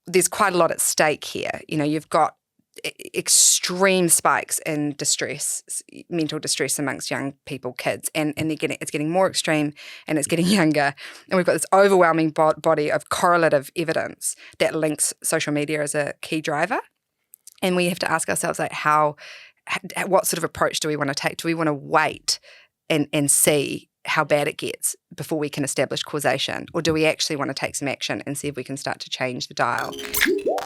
there's quite a lot at stake here. You've got extreme spikes in distress, mental distress amongst young people, kids, and it's getting more extreme and it's getting younger. And we've got this overwhelming body of correlative evidence that links social media as a key driver. And we have to ask ourselves, like, what sort of approach do we want to take? Do we want to wait and see how bad it gets before we can establish causation? Or do we actually want to take some action and see if we can start to change the dial?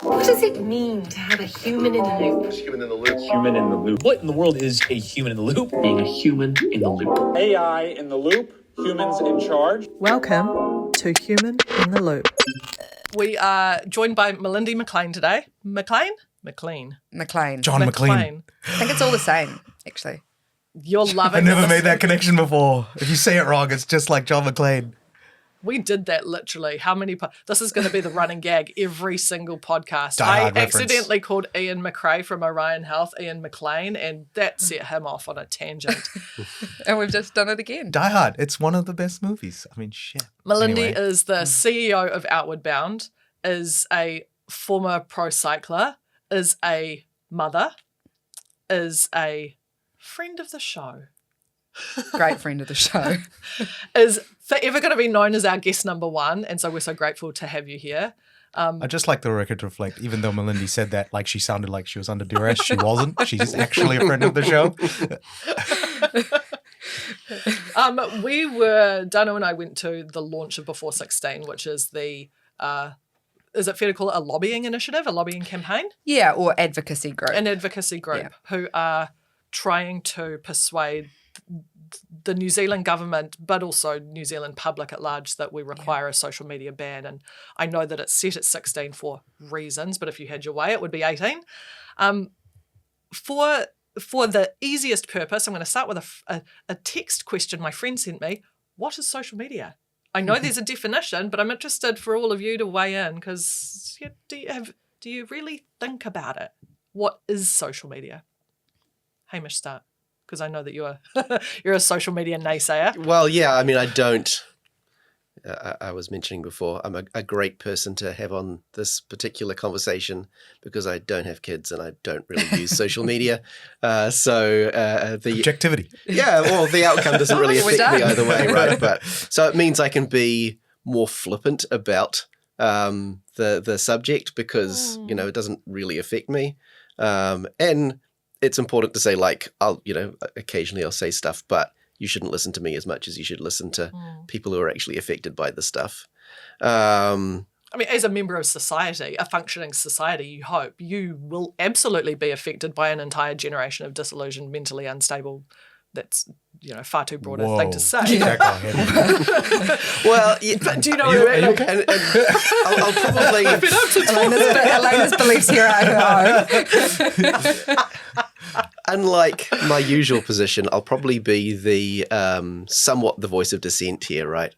What does it mean to have a human in the loop? What's human in the loop? Human in the loop. What in the world is a human in the loop? Being a human in the loop. AI in the loop. Humans in charge. Welcome to Human in the Loop. We are joined by Malindi Maclean today. Maclean. John Maclean. I think it's all the same, actually. You're loving I never this. made that connection before. If you say it wrong, it's just like John Maclean. We did that literally. How many? This is going to be the running gag every single podcast. Die I Hard reference. accidentally called Ian McRae from Orion Health Ian Maclean, and that set him off on a tangent. And we've just done it again. Die Hard. It's one of the best movies. I mean, shit. Malindi Anyway. is the CEO of Outward Bound, is a former pro cycler, is a mother, is a friend of the show. Great friend of the show. Is forever going to be known as our guest number one, and so we're so grateful to have you here. I just like the record to reflect, even though Malindi said that like she sounded like she was under duress, she wasn't. She's actually a friend of the show. Dano and I went to the launch of Before 16, which is the, is it fair to call it a lobbying initiative, a lobbying campaign? Yeah, or advocacy group. An advocacy group who are trying to persuade the New Zealand government, but also New Zealand public at large, that we require a social media ban. And I know that it's set at 16 for reasons, but if you had your way, it would be 18. For the easiest purpose, I'm going to start with a text question my friend sent me. What is social media? I know there's a definition, but I'm interested for all of you to weigh in, because do you really think about it? What is social media? Hamish, start. Because I know that you're a social media naysayer. Well, yeah, I mean, I don't. I was mentioning before, I'm a great person to have on this particular conversation because I don't have kids and I don't really use social media. The Objectivity. Yeah, well, the outcome doesn't really affect me either way, right? But so it means I can be more flippant about the subject because it doesn't really affect me, and it's important to say, like, occasionally I'll say stuff, but you shouldn't listen to me as much as you should listen to people who are actually affected by the stuff. I mean, as a member of society, a functioning society, you hope you will absolutely be affected by an entire generation of disillusioned, mentally unstable. That's, far too broad a thing to say. Well, but do you know what I mean? And I'll probably... Elena's beliefs here at home. Unlike my usual position, I'll probably be the somewhat the voice of dissent here, right?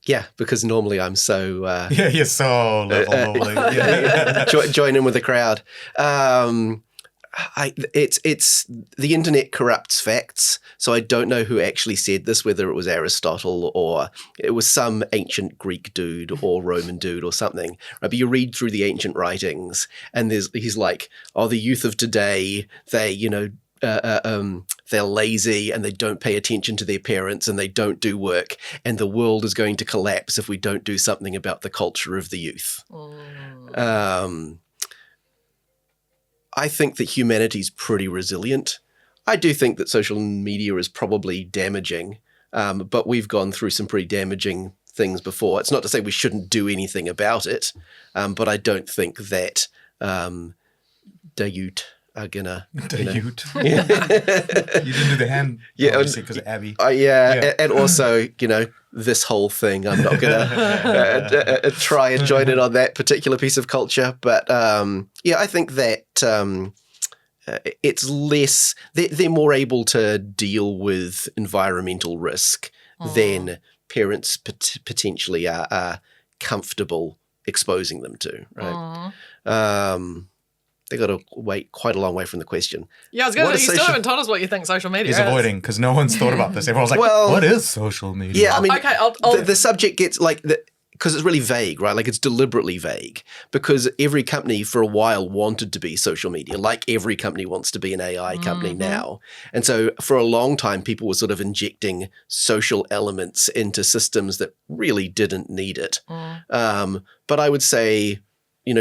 Yeah, because normally I'm so... You're so lovely. Join in with the crowd. It's the internet corrupts facts, so I don't know who actually said this, whether it was Aristotle or it was some ancient Greek dude or Roman dude or something. Right? But you read through the ancient writings, and he's like, "Oh, the youth of today, they're lazy and they don't pay attention to their parents and they don't do work, and the world is going to collapse if we don't do something about the culture of the youth." I think that humanity's pretty resilient. I do think that social media is probably damaging, but we've gone through some pretty damaging things before. It's not to say we shouldn't do anything about it, but I don't think that Dayute are gonna... Dayute? You didn't do the hand, obviously, because of Abby. And also, this whole thing, I'm not going to try and join in on that particular piece of culture. But I think that it's less, they're more able to deal with environmental risk than parents potentially are comfortable exposing them to, right? They got to wait quite a long way from the question. Yeah, I was going to say, you still haven't told us what you think social media is. He's avoiding because no one's thought about this. Everyone's like, what is social media? Yeah, I mean, okay, the subject gets like, because it's really vague, right? Like it's deliberately vague because every company for a while wanted to be social media, like every company wants to be an AI company now. And so for a long time, people were sort of injecting social elements into systems that really didn't need it. But I would say,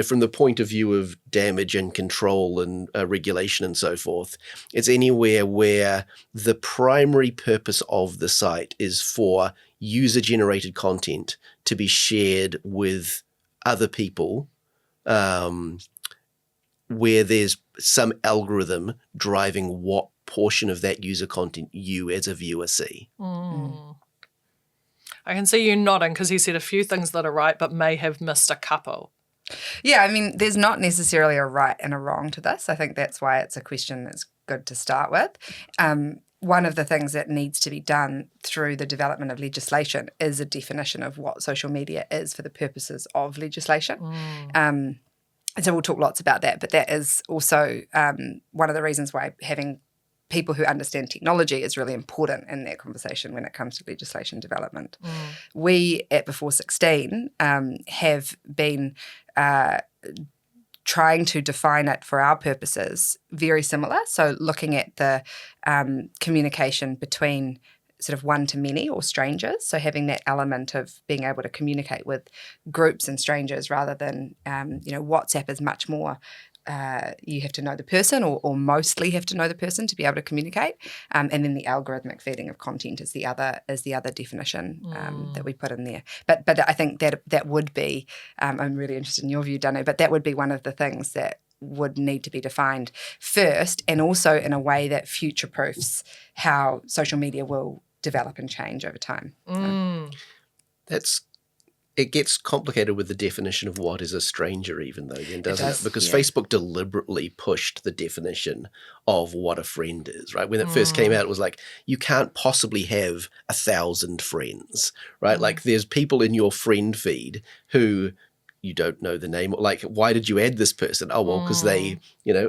from the point of view of damage and control and regulation and so forth, it's anywhere where the primary purpose of the site is for user-generated content to be shared with other people, where there's some algorithm driving what portion of that user content you as a viewer see. I can see you nodding because he said a few things that are right but may have missed a couple. Yeah, I mean, there's not necessarily a right and a wrong to this. I think that's why it's a question that's good to start with. One of the things that needs to be done through the development of legislation is a definition of what social media is for the purposes of legislation. And so we'll talk lots about that, but that is also one of the reasons why having people who understand technology is really important in that conversation when it comes to legislation development. We at Before 16 have been trying to define it for our purposes very similar. So looking at the communication between sort of one to many or strangers. So having that element of being able to communicate with groups and strangers rather than, WhatsApp is much more you have to know the person or mostly have to know the person to be able to communicate. And then the algorithmic feeding of content is the other definition that we put in there. But I think that would be, I'm really interested in your view, Danu, but that would be one of the things that would need to be defined first, and also in a way that future-proofs how social media will develop and change over time. It gets complicated with the definition of what is a stranger even though then, doesn't it? Because yeah. Facebook deliberately pushed the definition of what a friend is, right? When it first came out, it was like, you can't possibly have 1,000 friends, right? Like there's people in your friend feed who you don't know the name. Like, why did you add this person? Oh, well, because they,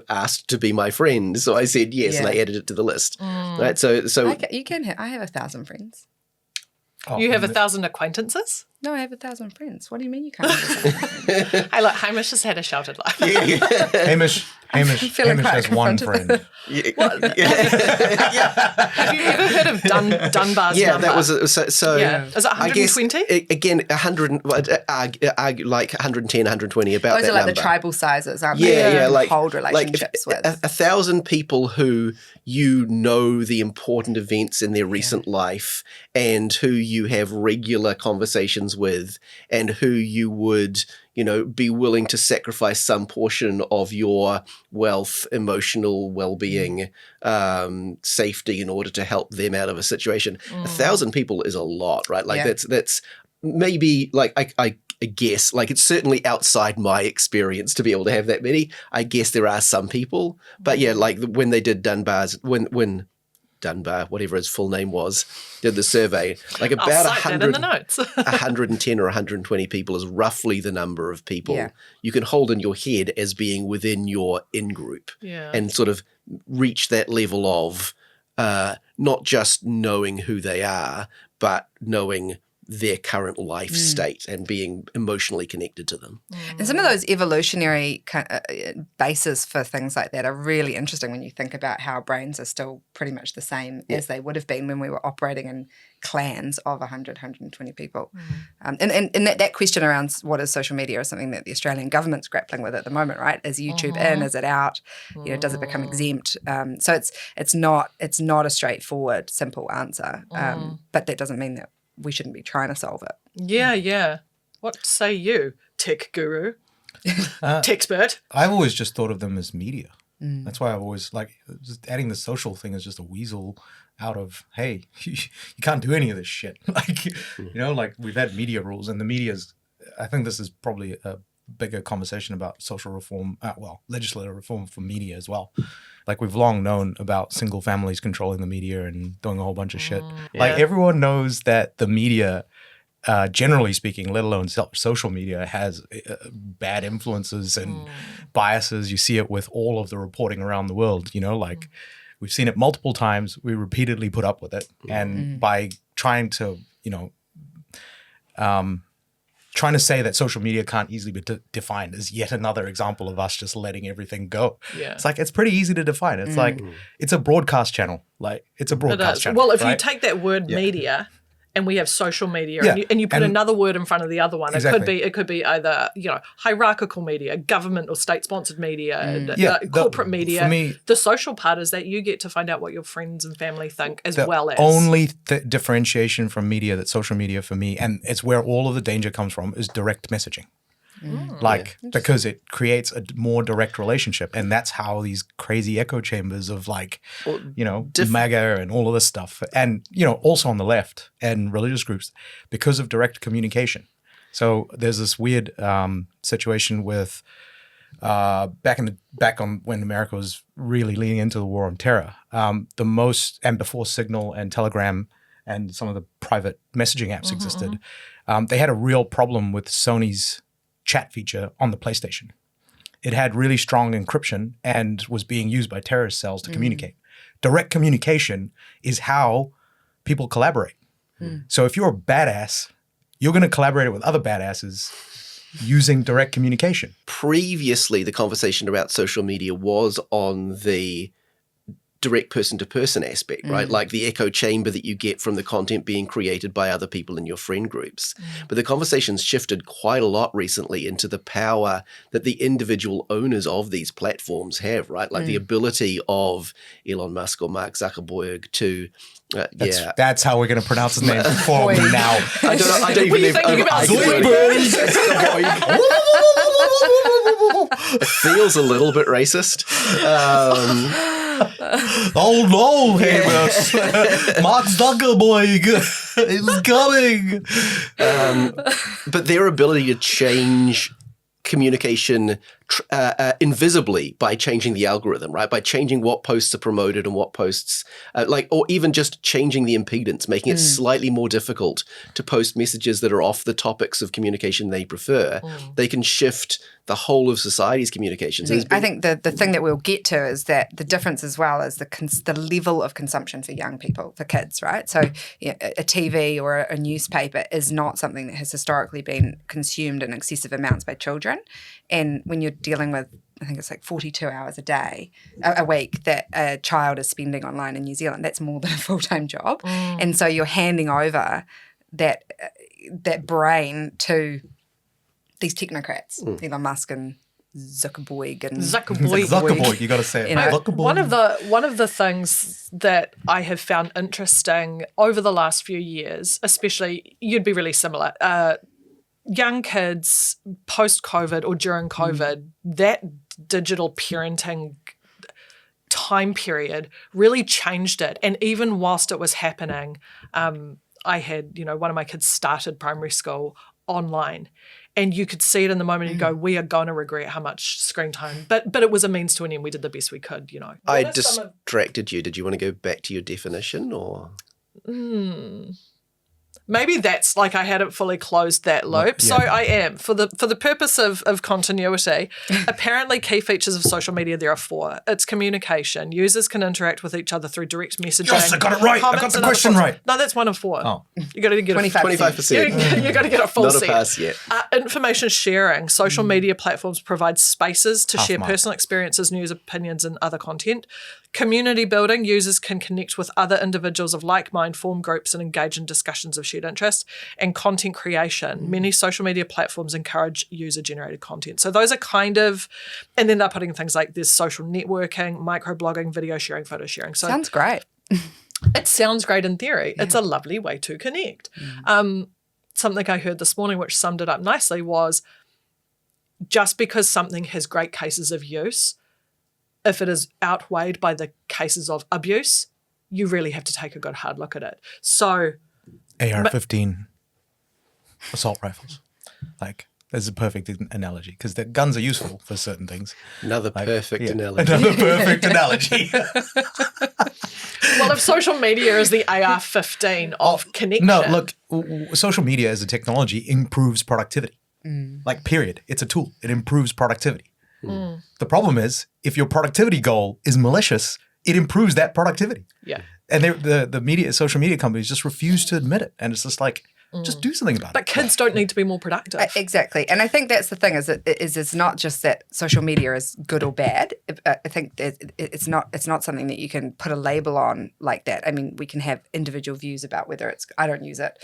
asked to be my friend. So I said yes, and I added it to the list, right? So I have 1,000 friends. Oh, You have 1,000 acquaintances? No, I have 1,000 friends. What do you mean you can't have 1,000 friends? Hamish has had a sheltered life. Hamish has one friend. Have you ever heard of Dunbar's number? That was so. Yeah. Is it 120? I guess, again, 100, like 110, 120. About Those that are like number. the tribal sizes, aren't they? Yeah, like hold relationships with 1,000 people who the important events in their recent life and who you have regular conversations with, and who you would be willing to sacrifice some portion of your wealth, emotional well-being, safety in order to help them out of a situation. 1,000 people is a lot, right? Like that's maybe like I guess, like it's certainly outside my experience to be able to have that many. I guess there are some people, but yeah, like when they did when Dunbar, whatever his full name was, did the survey, like about 110 or 120 people is roughly the number of people you can hold in your head as being within your in-group and sort of reach that level of not just knowing who they are, but knowing their current life state and being emotionally connected to them. And some of those evolutionary bases for things like that are really interesting when you think about how brains are still pretty much the same as they would have been when we were operating in clans of 100, 120 people. And that question around what is social media is something that the Australian government's grappling with at the moment, right? Is YouTube in? Is it out? Does it become exempt? So it's not a straightforward, simple answer. But that doesn't mean that we shouldn't be trying to solve it. Yeah. What say you, tech guru, techspert? I've always just thought of them as media. That's why I've always just adding the social thing is just a weasel out of, hey, you can't do any of this shit. Like we've had media rules, and the media's, I think this is probably a bigger conversation about social reform, legislative reform for media as well. Like we've long known about single families controlling the media and doing a whole bunch of shit. Like everyone knows that the media, generally speaking, let alone social media, has bad influences and biases. You see it with all of the reporting around the world, we've seen it multiple times. We repeatedly put up with it. And by trying to, trying to say that social media can't easily be defined is yet another example of us just letting everything go. Yeah. It's like, it's pretty easy to define. It's like, it's a broadcast channel. Like, it's a It broadcast is. channel. Well, if you right? take that word media and we have social media Yeah. and you put And- another word in front of the other one, Exactly. it could be either, hierarchical media, government or state-sponsored media, Yeah, corporate media. for me- the social part is that you get to find out what your friends and family think as well as. only differentiation from media that social media for me, and it's where all of the danger comes from, is direct messaging. Because it creates a more direct relationship, and that's how these crazy echo chambers of MAGA and all of this stuff, and also on the left and religious groups, because of direct communication. So there's this weird situation with back on when America was really leaning into the war on terror, and before Signal and Telegram and some of the private messaging apps existed, they had a real problem with Sony's chat feature on the PlayStation. It had really strong encryption and was being used by terrorist cells to communicate. Direct communication is how people collaborate. So if you're a badass, you're going to collaborate with other badasses using direct communication. Previously, the conversation about social media was on the direct person-to-person aspect, right? Like the echo chamber that you get from the content being created by other people in your friend groups. But the conversation's shifted quite a lot recently into the power that the individual owners of these platforms have, right? Like the ability of Elon Musk or Mark Zuckerberg to That's how we're going to pronounce his name for me now. I don't Were you even thinking about It feels a little bit racist. Oh no, Hamish. Mark Zuckerberg is coming. But their ability to change communication invisibly by changing the algorithm, right? By changing what posts are promoted and what posts, or even just changing the impedance, making it slightly more difficult to post messages that are off the topics of communication they prefer. They can shift the whole of society's communications. I think the thing that we'll get to is that the difference as well is the level of consumption for young people, for kids, right? So a TV or a newspaper is not something that has historically been consumed in excessive amounts by children. And when you're dealing with, I think it's like 42 hours a week that a child is spending online in New Zealand, that's more than a full-time job. And so you're handing over that brain to these technocrats, Elon Musk and Zuckerberg and Zuckerberg, you got to say it. Zuckerberg. One of the things that I have found interesting over the last few years, especially, you'd be really similar. Young kids post-COVID or during COVID, that digital parenting time period really changed it. And even whilst it was happening, I had, one of my kids started primary school online. And you could see it in the moment and you go, we are going to regret how much screen time. But it was a means to an end. We did the best we could, I distracted you. Did you want to go back to your definition or? Maybe that's like I hadn't fully closed that loop. Yeah. So I am. For the purpose of continuity, apparently key features of social media, there are 4. It's communication. Users can interact with each other through direct messaging. Yes, I got it right. I got comments the and other question forms. right. No, that's 1 of 4. Oh. You got to get 25%. You got to get a full Not set. a pass yet. Information sharing. Social media platforms provide spaces to share mark. personal experiences, news, opinions, and other content. Community building. Users can connect with other individuals of like mind, form groups, and engage in discussions of shared interest. And content creation. Many social media platforms encourage user-generated content. So those are kind of, and then they're putting things like there's social networking, microblogging, video sharing, photo sharing. So sounds great. it sounds great in theory. It's a lovely way to connect. Something I heard this morning which summed it up nicely was just because something has great cases of use, if it is outweighed by the cases of abuse, you really have to take a good hard look at it. So AR-15 assault rifles. Like, there's a perfect analogy because the guns are useful for certain things. Another perfect analogy. Another perfect analogy. Well, if social media is the AR-15 of connection. No, look, social media as a technology improves productivity. Like, period. It's a tool. It improves productivity. The problem is, if your productivity goal is malicious, it improves that productivity. Yeah. And the social media companies just refuse to admit it. And it's just like, Just do something about But it. kids don't need to be more productive. Exactly. And I think that's the thing is it's not just that social media is good or bad. I think that it's not something that you can put a label on like that. I mean, we can have individual views about whether it's, I don't use it.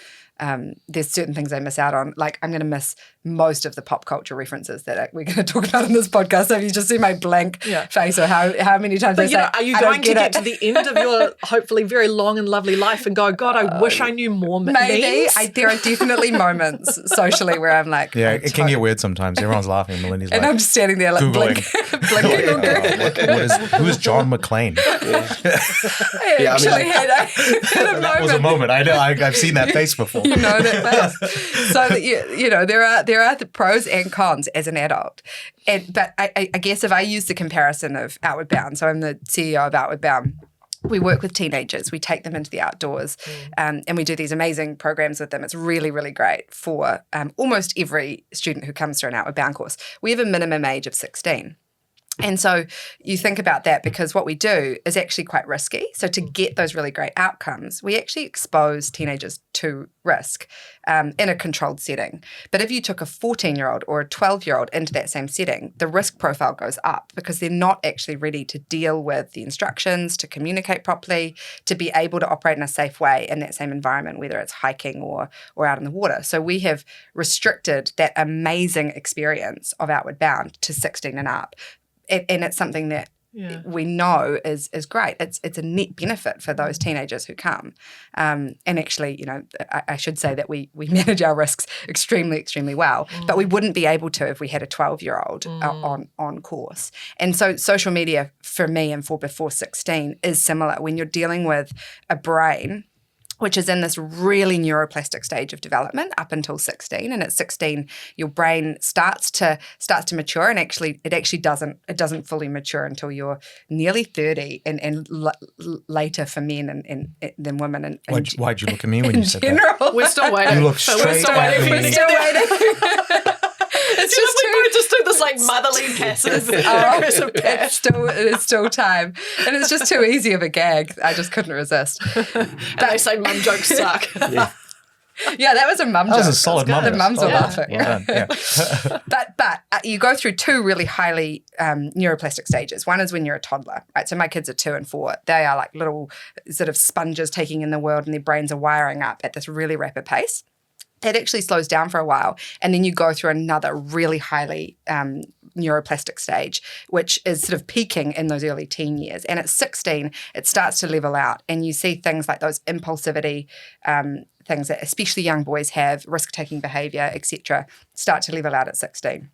There's certain things I miss out on. Like I'm going to miss most of the pop culture references that we're going to talk about in this podcast. So if you just see my blank face or how many times I But say, are you going to get to the end of your hopefully very long and lovely life and go, God, I wish I knew more maybe. memes? There are definitely moments socially where I'm like, Yeah, it can get weird sometimes. Everyone's laughing. Melindy's and like, I'm just standing there like Googling. blinking. Who is John McClane? I actually had a That was a moment. I know. I've seen that face before. You know that face. So that you know there are the pros and cons as an adult, but I guess if I use the comparison of Outward Bound, so I'm the CEO of Outward Bound. We work with teenagers. We take them into the outdoors, and we do these amazing programs with them. It's really, really great for almost every student who comes through an Outward Bound course. We have a minimum age of 16. And so you think about that because what we do is actually quite risky. So to get those really great outcomes, we actually expose teenagers to risk in a controlled setting. But if you took a 14-year-old or a 12-year-old into that same setting, the risk profile goes up because they're not actually ready to deal with the instructions, to communicate properly, to be able to operate in a safe way in that same environment, whether it's hiking or out in the water. So we have restricted that amazing experience of Outward Bound to 16 and up. And it's something that we know is great. It's a net benefit for those teenagers who come. And actually, you know, I should say that we manage our risks extremely, extremely well. But we wouldn't be able to if we had a 12-year-old on course. And so social media for me and for before 16 is similar. When you're dealing with a brain which is in this really neuroplastic stage of development up until 16. And at 16, your brain starts to mature, and it actually doesn't fully mature until you're nearly 30, and later for men and than women. And why'd you look at me when you said that? We're still waiting. You look straight at me. We're still waiting. It's just we both just do this like motherly passive aggressive patch. It's still time, and it's just too easy of a gag. I just couldn't resist. And they say mum jokes suck. Yeah, that was a mum joke. That was a solid mum. The mums are laughing. Well done, yeah. But you go through two really highly neuroplastic stages. One is when you're a toddler, right? So my kids are 2 and 4. They are like little sort of sponges taking in the world, and their brains are wiring up at this really rapid pace. That actually slows down for a while, and then you go through another really highly neuroplastic stage, which is sort of peaking in those early teen years. And at 16, it starts to level out, and you see things like those impulsivity things that especially young boys have, risk-taking behaviour, etc., start to level out at 16.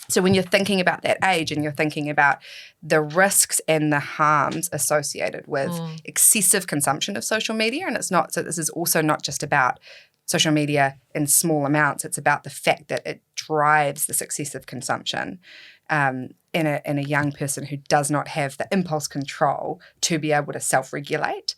So when you're thinking about that age and you're thinking about the risks and the harms associated with excessive consumption of social media, and this is also not just about social media in small amounts, it's about the fact that it drives this excessive consumption in a young person who does not have the impulse control to be able to self-regulate.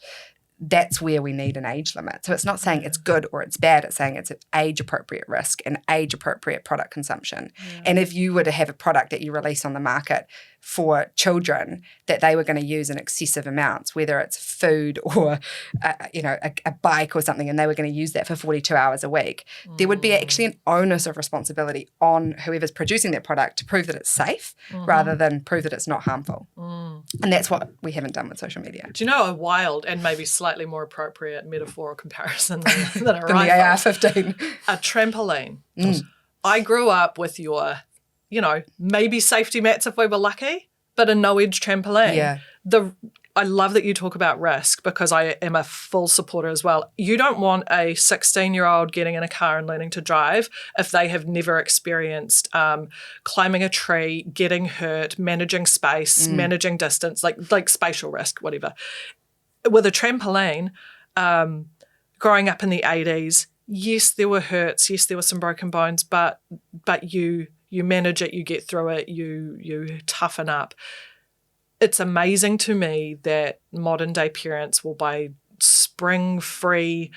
That's where we need an age limit. So it's not saying it's good or it's bad. It's saying it's an age-appropriate risk and age-appropriate product consumption. Yeah. And if you were to have a product that you release on the market for children that they were going to use in excessive amounts, whether it's food or a bike or something, and they were going to use that for 42 hours a week, there would be actually an onus of responsibility on whoever's producing that product to prove that it's safe rather than prove that it's not harmful. And that's what we haven't done with social media. Do you know a wild and maybe slightly more appropriate metaphor or comparison than a the AR-15? A trampoline. I grew up with your maybe safety mats if we were lucky, but a no-edge trampoline. Yeah. I love that you talk about risk because I am a full supporter as well. You don't want a 16-year-old getting in a car and learning to drive if they have never experienced climbing a tree, getting hurt, managing space, managing distance, like spatial risk, whatever. With a trampoline, growing up in the 80s, yes, there were hurts, yes, there were some broken bones, but you manage it, you get through it, you toughen up. It's amazing to me that modern day parents will buy spring-free,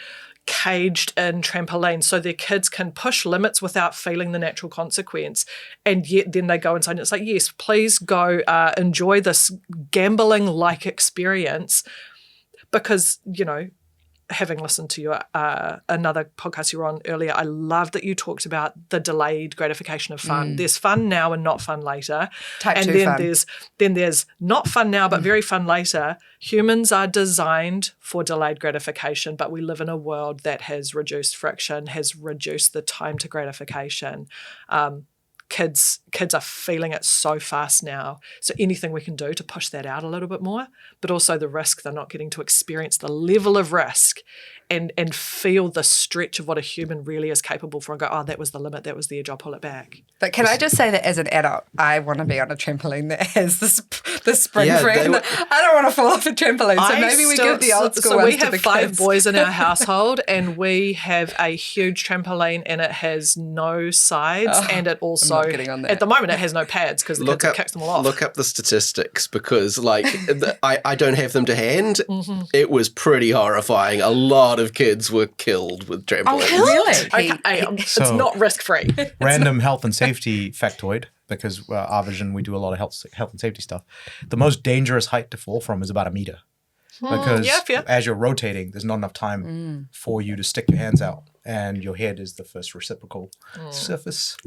caged-in trampolines so their kids can push limits without feeling the natural consequence. And yet then they go inside and it's like, yes, please go enjoy this gambling-like experience because, having listened to your another podcast you were on earlier, I love that you talked about the delayed gratification of fun. There's fun now and not fun later. Type and 2 then fun. there's not fun now but very fun later. Humans are designed for delayed gratification, but we live in a world that has reduced friction, has reduced the time to gratification. Kids are feeling it so fast now. So anything we can do to push that out a little bit more, but also the risk, they're not getting to experience the level of risk and feel the stretch of what a human really is capable for and go, oh, that was the limit, that was the edge, I'll pull it back. But can I just say that as an adult, I want to be on a trampoline that has the spring Yeah, frame. I don't want to fall off a trampoline, so maybe we give the old school So ones we to have the 5 kids. boys in our household, and we have a huge trampoline, and it has no sides, and it also, not getting on that. at the moment, it has no pads because the kids have kicked them all off. Look up the statistics because, like, I don't have them to hand. Mm-hmm. It was pretty horrifying. A lot of kids were killed with trampolines. Really? Okay, it's So- not risk-free. Random health and safety factoid, because our vision, we do a lot of health and safety stuff. The most dangerous height to fall from is about 1 meter. Because yeah, fair. as you're rotating, there's not enough time for you to stick your hands out, and your head is the first reciprocal surface.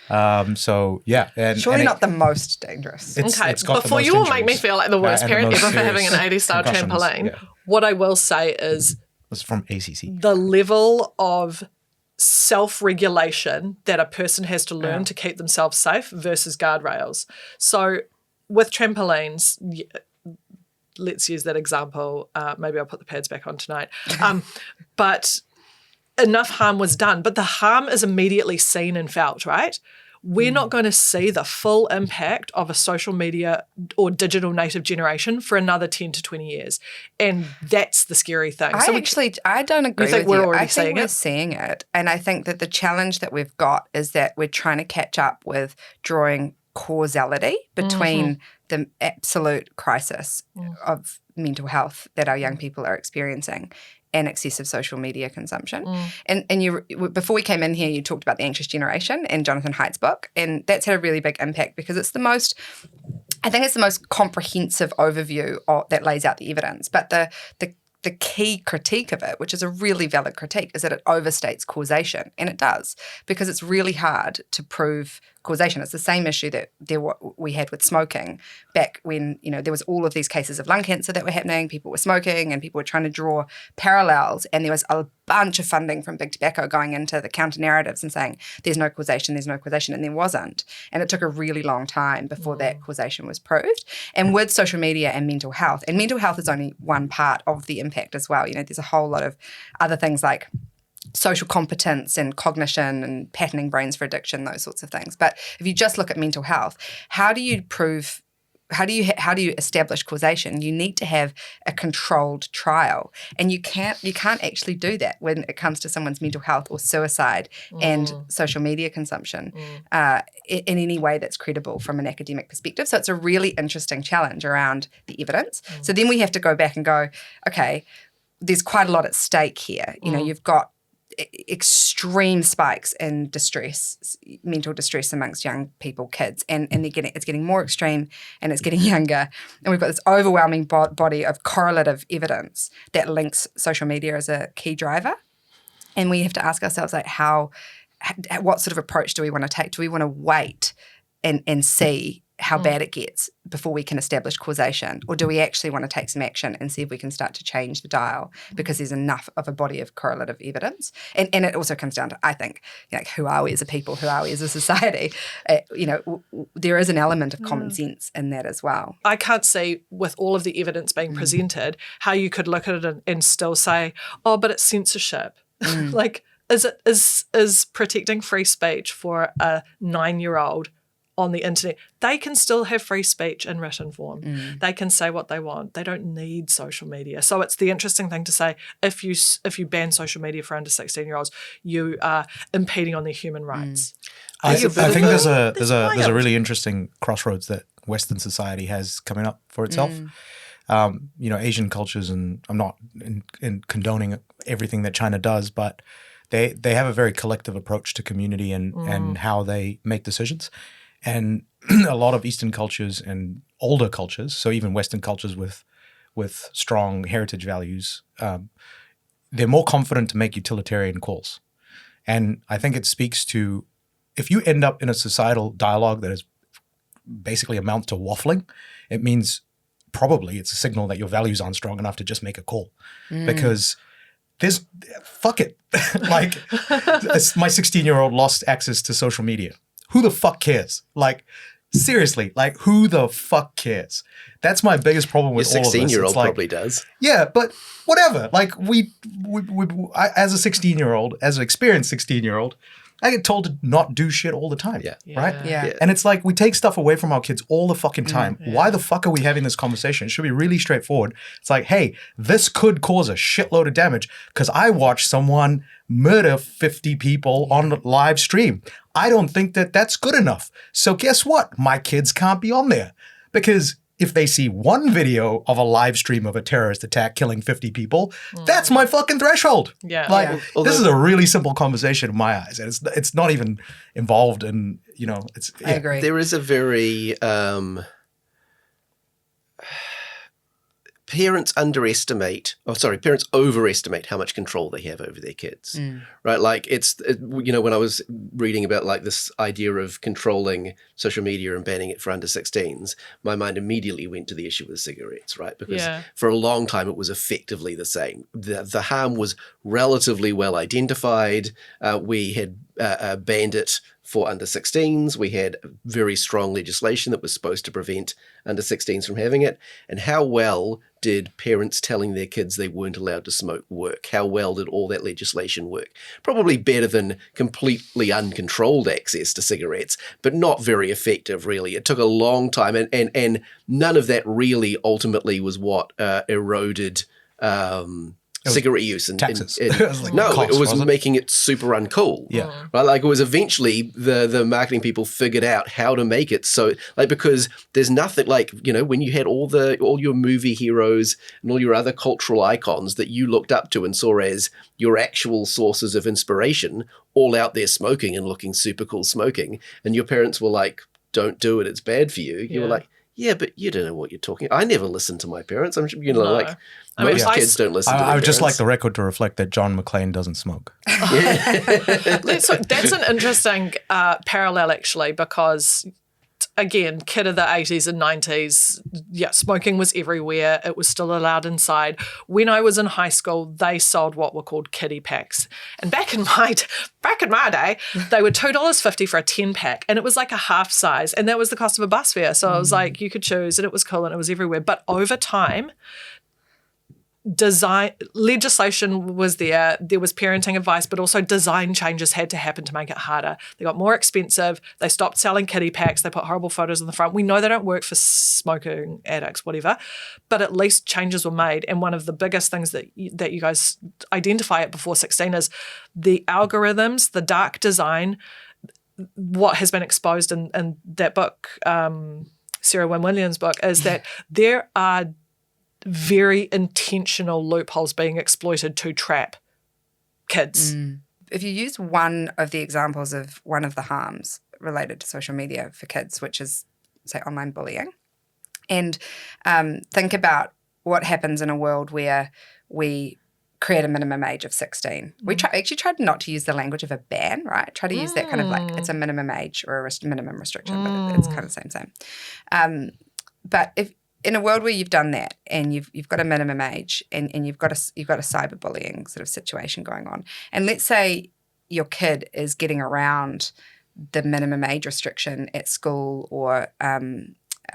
So yeah, and Surely and not the most dangerous. Okay, it's got the before most you all make me injuries. feel like the worst And the parent most ever for having an serious 80-style concussions, trampoline, yeah. what I will say is It's from ACC. the level of self-regulation that a person has to learn to keep themselves safe versus guardrails. So with trampolines, let's use that example. Maybe I'll put the pads back on tonight. But enough harm was done. But the harm is immediately seen and felt, right? We're not going to see the full impact of a social media or digital native generation for another 10 to 20 years. And that's the scary thing. I don't agree think with we're you. already I think seeing we're it? seeing it. And I think that the challenge that we've got is that we're trying to catch up with drawing causality between the absolute crisis of mental health that our young people are experiencing and excessive social media consumption. And you, before we came in here, you talked about the anxious generation and Jonathan Haidt's book, and that's had a really big impact because it's the most comprehensive overview that lays out the evidence. But the key critique of it, which is a really valid critique, is that it overstates causation, and it does, because it's really hard to prove causation. It's the same issue that we had with smoking back when, there was all of these cases of lung cancer that were happening, people were smoking and people were trying to draw parallels, and there was a bunch of funding from big tobacco going into the counter narratives and saying there's no causation, and there wasn't. And it took a really long time before that causation was proved. And with social media and mental health is only one part of the impact as well. There's a whole lot of other things like social competence and cognition and patterning brains for addiction, those sorts of things. But if you just look at mental health, how do you establish causation? You need to have a controlled trial, and you can't actually do that when it comes to someone's mental health or suicide and social media consumption in any way that's credible from an academic perspective. So it's a really interesting challenge around the evidence. So then we have to go back and go, okay, there's quite a lot at stake here. You've got extreme spikes in mental distress amongst young people, kids, and it's getting more extreme and it's getting younger. And we've got this overwhelming body of correlative evidence that links social media as a key driver. And we have to ask ourselves, like, what sort of approach do we want to take? Do we want to wait and see how bad it gets before we can establish causation? Or do we actually want to take some action and see if we can start to change the dial because there's enough of a body of correlative evidence? And it also comes down to, I think, who are we as a people? Who are we as a society? There is an element of common sense in that as well. I can't see, with all of the evidence being presented, how you could look at it and still say, oh, but it's censorship. Like, is protecting free speech for a 9-year-old on the internet? They can still have free speech in written form. They can say what they want. They don't need social media. So it's the interesting thing to say, if you ban social media for under 16-year-olds, you are impeding on their human rights. I think there's a wild. really interesting crossroads that Western society has coming up for itself. Asian cultures, and I'm not in condoning everything that China does, but they have a very collective approach to community and how they make decisions. And a lot of Eastern cultures and older cultures, so even Western cultures with strong heritage values, they're more confident to make utilitarian calls. And I think it speaks to, if you end up in a societal dialogue that is basically amounts to waffling, it means probably it's a signal that your values aren't strong enough to just make a call. Because fuck it. Like, my 16-year-old lost access to social media. Who the fuck cares? Like, seriously, like, who the fuck cares? That's my biggest problem with all of this. Your 16-year-old like, probably does. Yeah, but whatever. Like, I, as a 16-year-old, as an experienced 16-year-old, I get told to not do shit all the time, right? Yeah. And it's like we take stuff away from our kids all the fucking time. Why the fuck are we having this conversation? It should be really straightforward. It's like, hey, this could cause a shitload of damage because I watched someone murder 50 people on live stream. I don't think that that's good enough. So guess what? My kids can't be on there because if they see one video of a live stream of a terrorist attack killing 50 people, that's my fucking threshold. Yeah. Like, this is a really simple conversation in my eyes. And it's not even involved in, it's... I agree. There is a very... parents overestimate how much control they have over their kids, right? Like when I was reading about like this idea of controlling social media and banning it for under 16s, my mind immediately went to the issue with cigarettes, right? Because for a long time it was effectively the same. The harm was relatively well identified. We had banned it for under 16s. We had very strong legislation that was supposed to prevent under 16s from having it. And how well did parents telling their kids they weren't allowed to smoke work? How well did all that legislation work? Probably better than completely uncontrolled access to cigarettes, but not very effective, really. It took a long time, and none of that really ultimately was what eroded cigarette use and taxes. It was making it super uncool. Yeah. Right. Like, it was eventually the marketing people figured out how to make it so, like, because there's nothing like, when you had all your movie heroes and all your other cultural icons that you looked up to and saw as your actual sources of inspiration, all out there smoking and looking super cool smoking, and your parents were like, don't do it, it's bad for you. You were like, yeah, but you don't know what you're talking. I never listened to my parents. Most kids don't listen to their I would just like parents. the record to reflect that John McClane doesn't smoke. That's an interesting parallel, actually, because, again, kid of the 80s and 90s, smoking was everywhere. It was still allowed inside. When I was in high school, they sold what were called kiddie packs. And back in my day, they were $2.50 for a 10-pack, and it was like a half size, and that was the cost of a bus fare. So it was like you could choose, and it was cool, and it was everywhere. But over time, legislation was there was parenting advice, but also design changes had to happen to make it harder. They got more expensive, they stopped selling kiddie packs, they put horrible photos on the front. We know they don't work for smoking addicts, whatever, but at least changes were made. And one of the biggest things that you guys identify at before 16 is the algorithms, the dark design, what has been exposed in that book, Sarah Wynne Williams' book, is that there are very intentional loopholes being exploited to trap kids. If you use one of the examples of one of the harms related to social media for kids, which is, say, online bullying, and think about what happens in a world where we create a minimum age of 16. We actually tried not to use the language of a ban, right? Try to use that kind of like it's a minimum age or a minimum restriction, but it's kind of the same. But if in a world where you've done that and you've got a minimum age and you've got a cyberbullying sort of situation going on, and let's say your kid is getting around the minimum age restriction at school or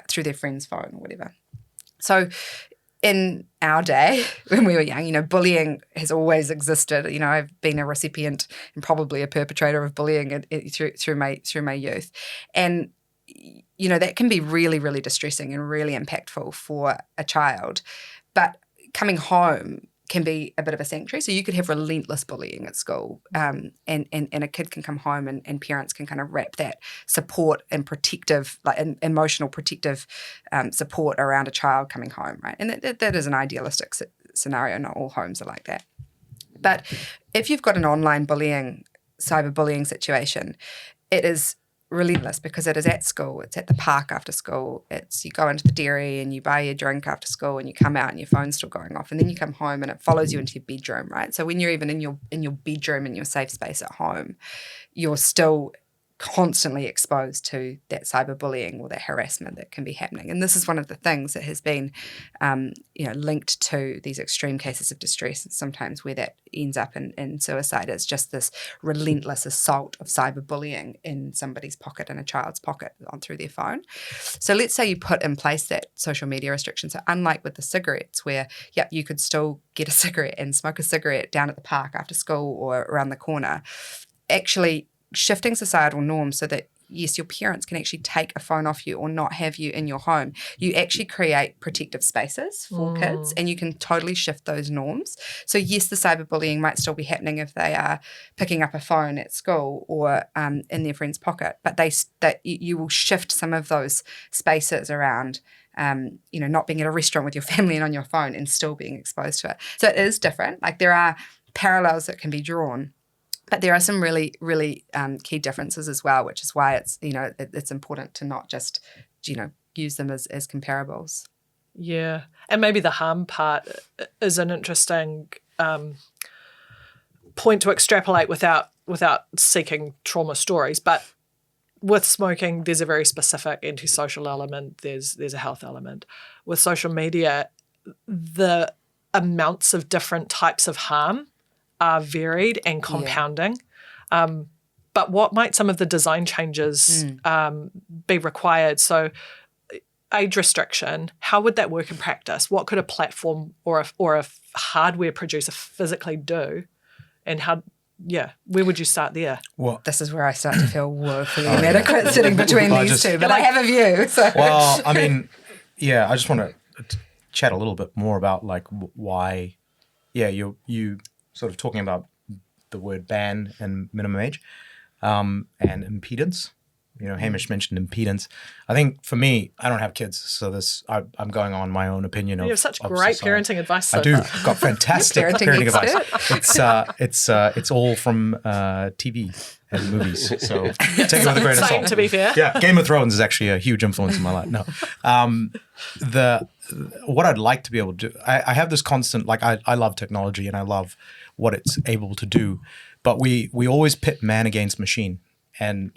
through their friend's phone or whatever. So in our day, when we were young, bullying has always existed. I've been a recipient and probably a perpetrator of bullying through my youth, and that can be really, really distressing and really impactful for a child. But coming home can be a bit of a sanctuary. So you could have relentless bullying at school, and a kid can come home and parents can kind of wrap that support and protective, like emotional protective support around a child coming home, right? And that is an idealistic scenario. Not all homes are like that. But if you've got an online cyberbullying situation, it is relentless because it is at school, it's at the park after school, it's you go into the dairy and you buy your drink after school and you come out and your phone's still going off, and then you come home and it follows you into your bedroom, right? So when you're even in your bedroom, in your safe space at home, you're still constantly exposed to that cyberbullying or that harassment that can be happening. And this is one of the things that has been, linked to these extreme cases of distress, and sometimes where that ends up in suicide. It's just this relentless assault of cyberbullying in somebody's pocket, in a child's pocket, through their phone. So let's say you put in place that social media restriction. So unlike with the cigarettes, where, you could still get a cigarette and smoke a cigarette down at the park after school or around the corner, actually shifting societal norms so that, yes, your parents can actually take a phone off you or not have you in your home. You actually create protective spaces for kids, and you can totally shift those norms. So, yes, the cyberbullying might still be happening if they are picking up a phone at school or in their friend's pocket, but you will shift some of those spaces around, not being at a restaurant with your family and on your phone and still being exposed to it. So it is different. Like, there are parallels that can be drawn. But there are some really, really key differences as well, which is why it's important to not just, use them as comparables. Yeah. And maybe the harm part is an interesting point to extrapolate without seeking trauma stories. But with smoking, there's a very specific antisocial element. There's a health element. With social media, the amounts of different types of harm are varied and compounding. But what might some of the design changes be required? So age restriction, how would that work in practice? What could a platform or a hardware producer physically do? And where would you start there? Well, this is where I start to feel woefully inadequate sitting between these two, but I have a view. So. Well, I mean, I just want to chat a little bit more about like why, you sort of talking about the word ban and minimum age and impedance. Hamish mentioned impedance. I think for me, I don't have kids, so I'm going on my own opinion. You have such great parenting advice. I do. I've got fantastic parenting advice. It's all from TV and movies, so take it with a grain of salt. To be fair, Game of Thrones is actually a huge influence in my life. No, what I'd like to be able to do, I have this constant, like I love technology and I love what it's able to do, but we always pit man against machine, and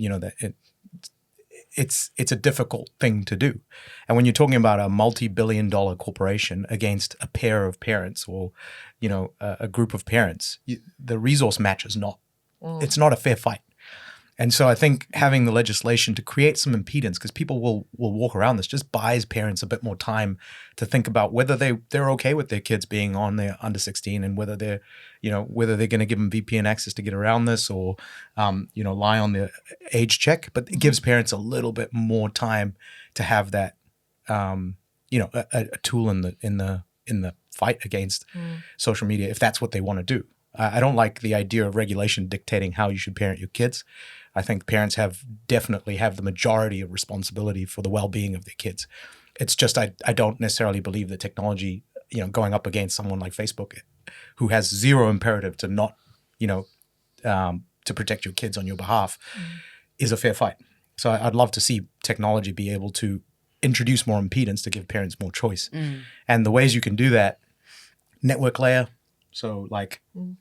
it's a difficult thing to do. And when you're talking about a multi-billion-dollar corporation against a pair of parents or a group of parents, the resource match is not. It's not a fair fight. And so I think having the legislation to create some impedance, because people will walk around this, just buys parents a bit more time to think about whether they're okay with their kids being on their under 16 and whether they're going to give them VPN access to get around this or, lie on the age check. But it gives parents a little bit more time to have that, a tool in the fight against social media, if that's what they want to do. I don't like the idea of regulation dictating how you should parent your kids. I think parents definitely have the majority of responsibility for the well-being of their kids. It's just I don't necessarily believe that technology, going up against someone like Facebook, who has zero imperative to not, to protect your kids on your behalf, is a fair fight. So I'd love to see technology be able to introduce more impedance to give parents more choice. And the ways you can do that, network layer. So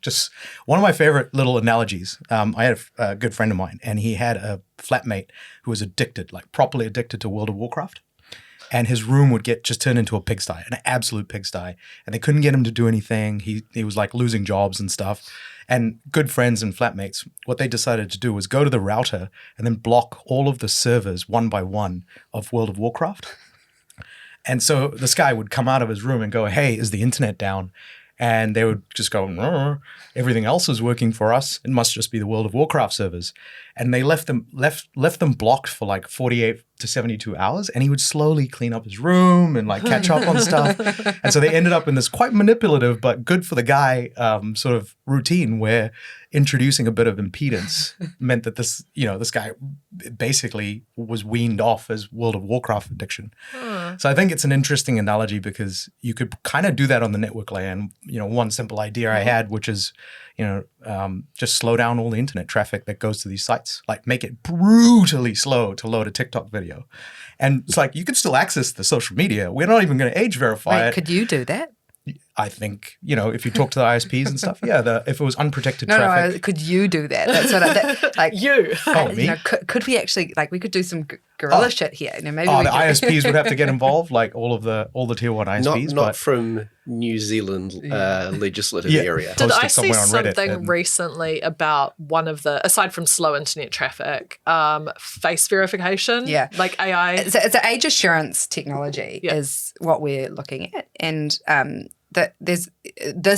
just one of my favorite little analogies, I had a good friend of mine and he had a flatmate who was addicted, properly addicted to World of Warcraft. And his room would just turn into a pigsty, an absolute pigsty. And they couldn't get him to do anything. He was losing jobs and stuff. And good friends and flatmates, what they decided to do was go to the router and then block all of the servers one by one of World of Warcraft. And so this guy would come out of his room and go, "Hey, is the internet down?" And they would just go, "Everything else is working for us. It must just be the World of Warcraft servers." And they left them blocked for 48 to 72 hours. And he would slowly clean up his room and catch up on stuff. And so they ended up in this quite manipulative, but good for the guy sort of routine where introducing a bit of impedance meant that this guy basically was weaned off his World of Warcraft addiction. So I think it's an interesting analogy because you could kind of do that on the network layer. And, one simple idea I had, which is, just slow down all the internet traffic that goes to these sites. Like make it brutally slow to load a TikTok video. And it's like, you can still access the social media. We're not even going to age verify Wait, it. could you do that? I think, if you talk to the ISPs and stuff, if it was unprotected No, traffic. could you do that? That's what like You. Oh, me? could we actually we could do some guerrilla shit here? Maybe Oh, we the could. ISPs would have to get involved, like all the tier 1 ISPs. Not but from New Zealand legislative Yeah. area. Did I posted see somewhere on Reddit something and- recently about one of the, aside from slow internet traffic, face verification? Yeah. Like AI. It's an age assurance technology Yeah. is what we're looking at, and this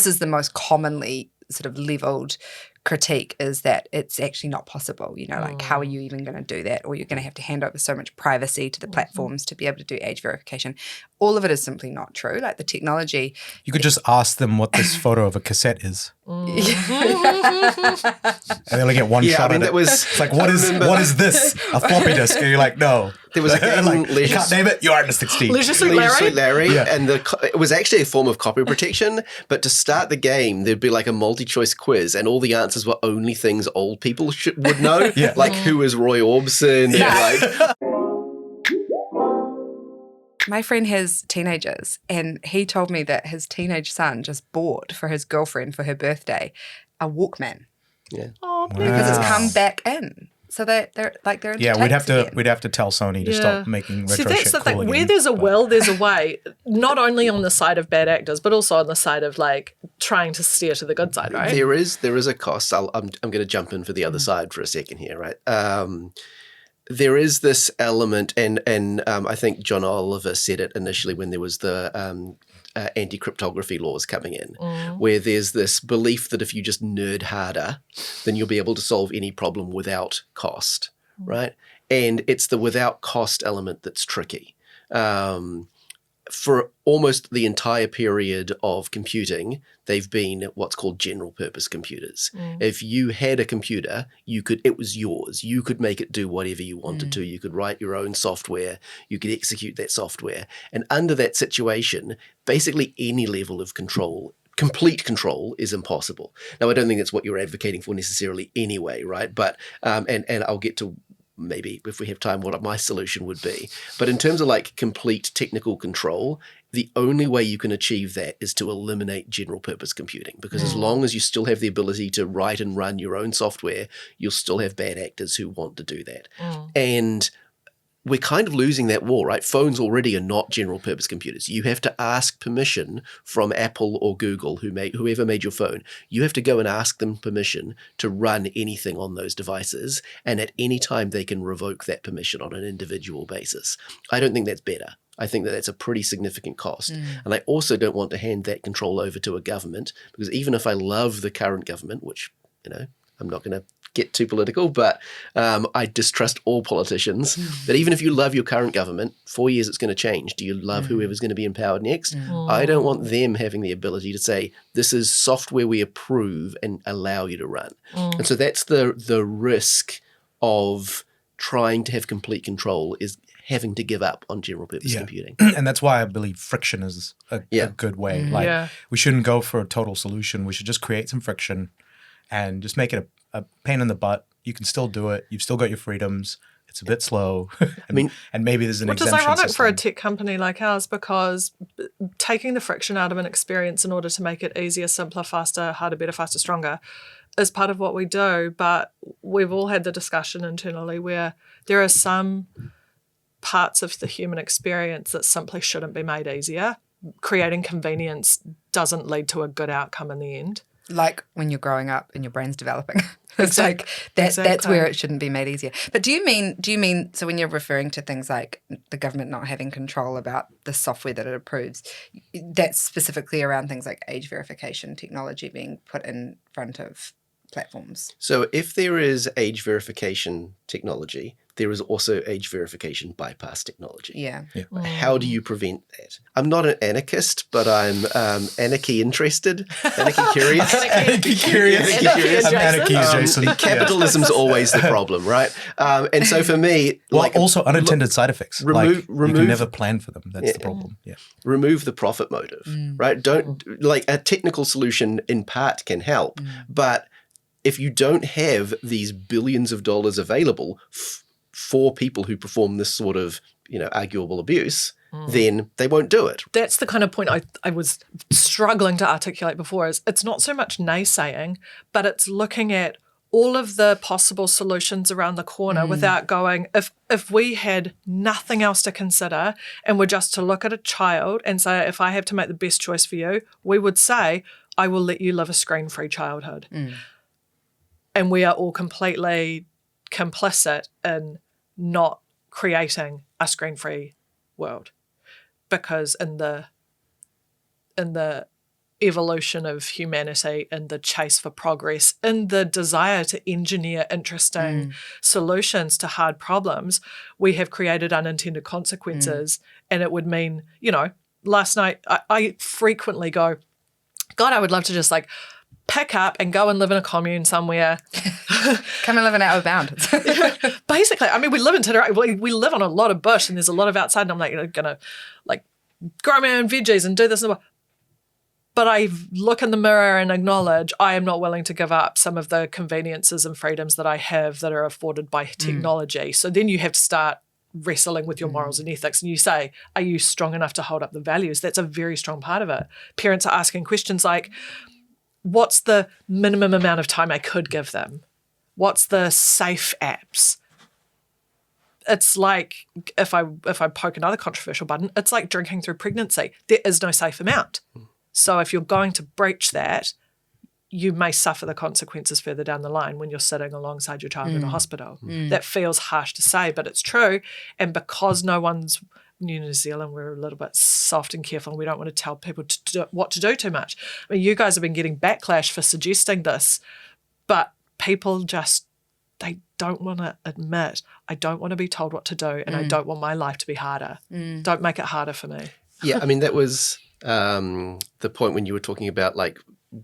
is the most commonly sort of leveled critique, is that it's actually not possible. How are you even going to do that? Or you're going to have to hand over so much privacy to the platforms to be able to do age verification. All of it is simply not true. Like the technology. You could just ask them what this photo of a cassette is. And they only get one shot at it. It's like, what is this? A floppy disk? And you're like, no. There was a game, like, you can't name it. You're Ernest 16. Leisure Suit Larry? Larry, Yeah. and it was actually a form of copy protection. But to start the game, there'd be like a multi-choice quiz, and all the answers were only things old people would know, Yeah. like who is Roy Orbison. Yeah. And like, My friend has teenagers, and he told me that his teenage son just bought for his girlfriend for her birthday a Walkman Oh, because it's Wow. come back in. So they're into Yeah, tapes again. we'd have to tell Sony to stop making retro See, that's shit the thing. cool Where again, there's a but- will, there's a way. Not only on the side of bad actors, but also on the side of like trying to steer to the good side, right? there is a cost. I'm going to jump in for the other side for a second here, right? There is this element, and I think John Oliver said it initially when there was the anti-cryptography laws coming in, where there's this belief that if you just nerd harder, then you'll be able to solve any problem without cost, right? And it's the without cost element that's tricky. For almost the entire period of computing, they've been what's called general purpose computers. If you had a computer, it was yours. You could make it do whatever you wanted to. You could write your own software. You could execute that software. And under that situation, basically any level of control, complete control, is impossible. Now, I don't think that's what you're advocating for necessarily anyway, right? But and I'll get to maybe if we have time what my solution would be. But in terms of like complete technical control, the only way you can achieve that is to eliminate general purpose computing, because as long as you still have the ability to write and run your own software, you'll still have bad actors who want to do that. And we're kind of losing that war, right? Phones already are not general purpose computers. You have to ask permission from Apple or Google, whoever made your phone. You have to go and ask them permission to run anything on those devices, and at any time they can revoke that permission on an individual basis. I don't think that's better. I think that that's a pretty significant cost. And I also don't want to hand that control over to a government, because even if I love the current government, which, I'm not going to get too political, but I distrust all politicians. But even if you love your current government, 4 years it's going to change. Do you love whoever's going to be in power next? I don't want them having the ability to say, this is software we approve and allow you to run. And so that's the risk of trying to have complete control, is having to give up on general purpose computing. And that's why I believe friction is a good way. Like, we shouldn't go for a total solution. We should just create some friction and just make it a pain in the butt. You can still do it. You've still got your freedoms. It's a bit slow. and maybe there's an Which is exemption ironic for a system. tech company like ours, because taking the friction out of an experience in order to make it easier, simpler, faster, harder, better, faster, stronger is part of what we do. But we've all had the discussion internally where there are some parts of the human experience that simply shouldn't be made easier. Creating convenience doesn't lead to a good outcome in the end. Like when you're growing up and your brain's developing. It's like that's Exactly. where it shouldn't be made easier. But do you mean so when you're referring to things like the government not having control about the software that it approves, that's specifically around things like age verification technology being put in front of platforms? So if there is age verification technology there is also age verification bypass technology. Yeah. How do you prevent that? I'm not an anarchist, but I'm anarchy interested, anarchy curious. Anarchy curious. Anarchy I'm anarchy adjacent. Capitalism's always the problem, right? And so for me, Well, also unintended side effects. You remove- can never plan for them. That's the problem. Yeah. remove the profit motive, right? Don't a technical solution in part can help, but if you don't have these billions of dollars available for people who perform this sort of, arguable abuse, then they won't do it. That's the kind of point I was struggling to articulate before, is it's not so much naysaying, but it's looking at all of the possible solutions around the corner without going, if we had nothing else to consider and were just to look at a child and say, if I have to make the best choice for you, we would say, I will let you live a screen-free childhood. And we are all completely complicit in not creating a screen-free world, because in the evolution of humanity, in the chase for progress, in the desire to engineer interesting solutions to hard problems, we have created unintended consequences. And it would mean, last night I frequently go, God, I would love to just pick up and go and live in a commune somewhere. Come and live in Outbound. Basically, I mean, we live in Titirangi. We live on a lot of bush, and there's a lot of outside, and I'm gonna grow my own veggies and do this and that. But I look in the mirror and acknowledge I am not willing to give up some of the conveniences and freedoms that I have that are afforded by technology. So then you have to start wrestling with your morals and ethics, and you say, are you strong enough to hold up the values? That's a very strong part of it. Parents are asking questions like, what's the minimum amount of time I could give them? What's the safe apps? It's like, if I poke another controversial button, it's like drinking through pregnancy. There is no safe amount. So if you're going to breach that, you may suffer the consequences further down the line when you're sitting alongside your child in a hospital. That feels harsh to say, but it's true. And because New Zealand, we're a little bit soft and careful, and we don't want to tell people what to do too much. I mean, you guys have been getting backlash for suggesting this, but people they don't want to admit, I don't want to be told what to do, and I don't want my life to be harder. Don't make it harder for me. Yeah, I mean, that was the point when you were talking about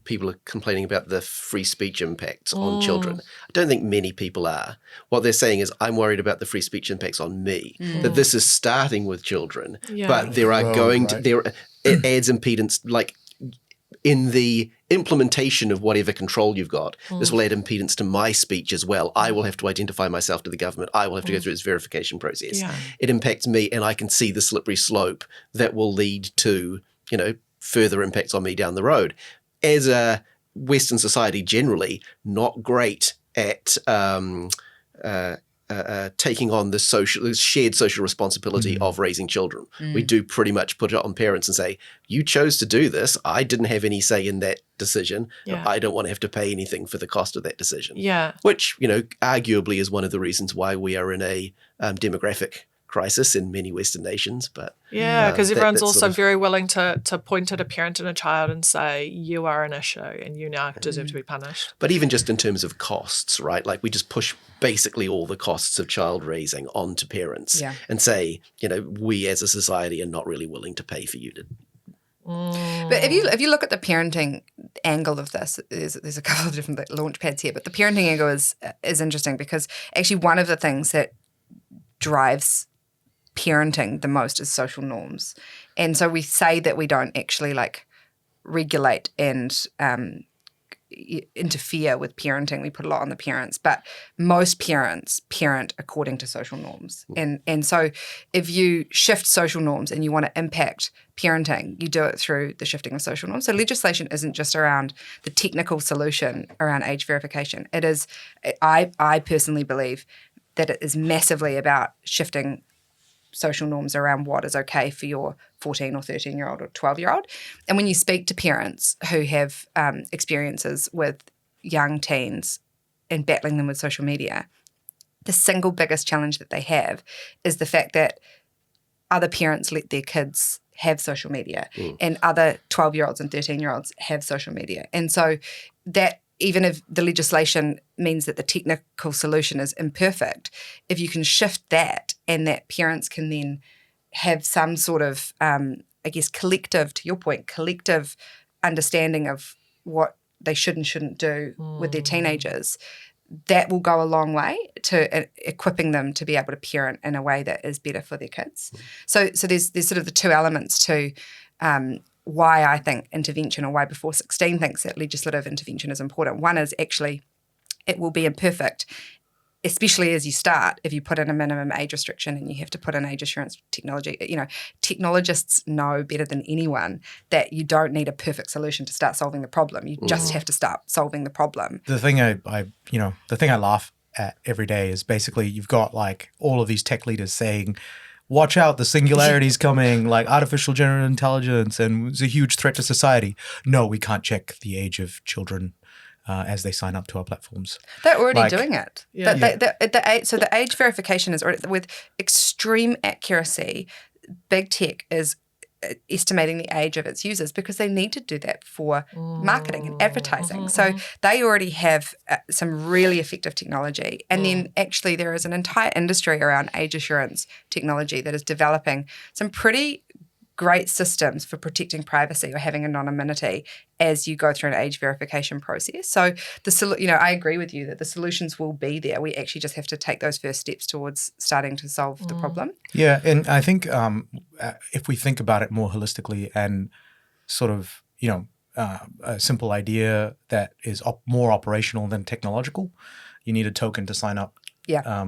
people are complaining about the free speech impacts on children. I don't think many people are. What they're saying is, I'm worried about the free speech impacts on me, that this is starting with children, but there are it adds impedance, in the implementation of whatever control you've got, this will add impedance to my speech as well. I will have to identify myself to the government. I will have to go through this verification process. Yeah. It impacts me, and I can see the slippery slope that will lead to, further impacts on me down the road. As a Western society generally, not great at taking on the shared social responsibility of raising children. We do pretty much put it on parents and say, you chose to do this. I didn't have any say in that decision. Yeah. I don't want to have to pay anything for the cost of that decision. Yeah. Which, arguably is one of the reasons why we are in a demographic crisis in many Western nations. But because everyone's also very willing to point at a parent and a child and say, you are an issue and you now deserve to be punished. But even just in terms of costs, right? We just push basically all the costs of child raising onto parents and say, we as a society are not really willing to pay for you to. But if you look at the parenting angle of this, there's a couple of different launch pads here, but the parenting angle is interesting, because actually one of the things that drives parenting the most is social norms. And so we say that we don't actually regulate and interfere with parenting. We put a lot on the parents, but most parents parent according to social norms. And so if you shift social norms and you want to impact parenting, you do it through the shifting of social norms. So legislation isn't just around the technical solution around age verification. It is, I personally believe that it is massively about shifting social norms around what is okay for your 14 or 13-year-old or 12-year-old. And when you speak to parents who have experiences with young teens and battling them with social media, the single biggest challenge that they have is the fact that other parents let their kids have social media and other 12-year-olds and 13-year-olds have social media. And so that even if the legislation means that the technical solution is imperfect, if you can shift that and that parents can then have some sort of, collective, to your point, collective understanding of what they should and shouldn't do with their teenagers, that will go a long way to equipping them to be able to parent in a way that is better for their kids. So there's sort of the two elements to why I think intervention, or why Before 16 thinks that legislative intervention is important. One is actually it will be imperfect, especially as you start, if you put in a minimum age restriction and you have to put in age assurance technology. Technologists know better than anyone that you don't need a perfect solution to start solving the problem. You just have to start solving the problem. The thing I laugh at every day is basically you've got like all of these tech leaders saying, watch out, the singularity's coming, like artificial general intelligence, and it's a huge threat to society. No, we can't check the age of children as they sign up to our platforms. They're already doing it. Yeah. So the age verification is already, with extreme accuracy. Big tech is estimating the age of its users because they need to do that for marketing and advertising. So they already have some really effective technology. And then actually there is an entire industry around age assurance technology that is developing some pretty great systems for protecting privacy or having anonymity as you go through an age verification process. So I agree with you that the solutions will be there. We actually just have to take those first steps towards starting to solve the problem. Yeah, and I think if we think about it more holistically and sort of, a simple idea that is more operational than technological, you need a token to sign up. Yeah.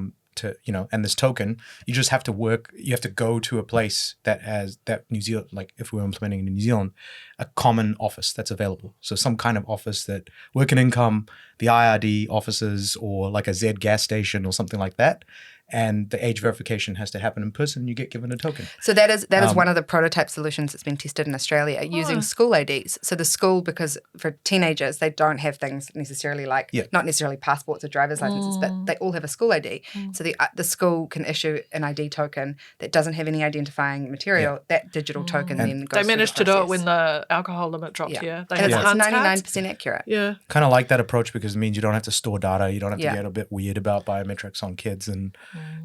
And this token, you just have to you have to go to a place that has that New Zealand, like if we were implementing in New Zealand, a common office that's available. So some kind of office that work and income, the IRD offices, or like a Z gas station or something like that. And the age verification has to happen in person, and you get given a token. So that is one of the prototype solutions that's been tested in Australia using school IDs. So the school, because for teenagers, they don't have things necessarily like, not necessarily passports or driver's licenses, but they all have a school ID. So the school can issue an ID token that doesn't have any identifying material. That digital token then goes They managed to through the do it process. when the alcohol limit dropped here. They And had it's enhanced cards. 99% accurate. Yeah. Kind of like that approach because it means you don't have to store data. You don't have to Yeah. get a bit weird about biometrics on kids. And,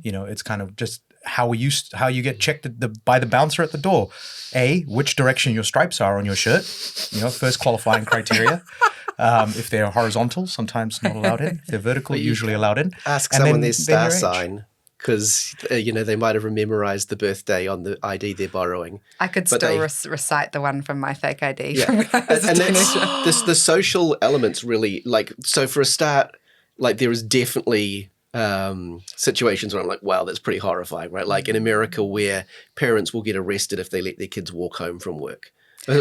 it's kind of just how you get checked by the bouncer at the door. Which direction your stripes are on your shirt. First qualifying criteria. If they're horizontal, sometimes not allowed in. If they're vertical, usually allowed in. Ask And someone then their star your age. sign because, they might have memorized the birthday on the ID they're borrowing. I could But still they- recite the one from my fake ID Yeah. from when I was a and teenager. that's the social elements really so for a start, there is definitely situations where I'm like, wow, that's pretty horrifying, right? Like in America where parents will get arrested if they let their kids walk home from work.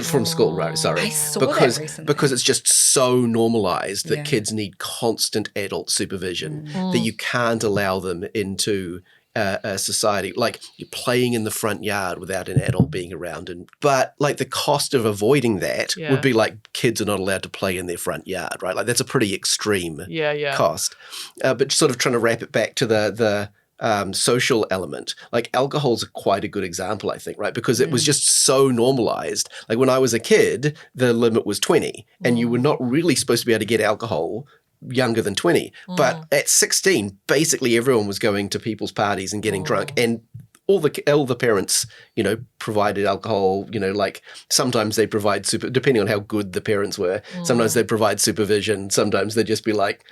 From school, right? Sorry. I saw that recently. Because it's just so normalized that Yeah. kids need constant adult supervision that you can't allow them into a society. Like you're playing in the front yard without an adult being around. But the cost of avoiding that would be like kids are not allowed to play in their front yard, right? Like that's a pretty extreme cost. But sort of trying to wrap it back to the social element, like alcohol's quite a good example, I think, right? Because it was just so normalized. Like when I was a kid, the limit was 20 and you were not really supposed to be able to get alcohol younger than 20. But at 16, basically everyone was going to people's parties and getting drunk, and all the parents, provided alcohol, like sometimes they provide depending on how good the parents were, sometimes they provide supervision, sometimes they'd just be like,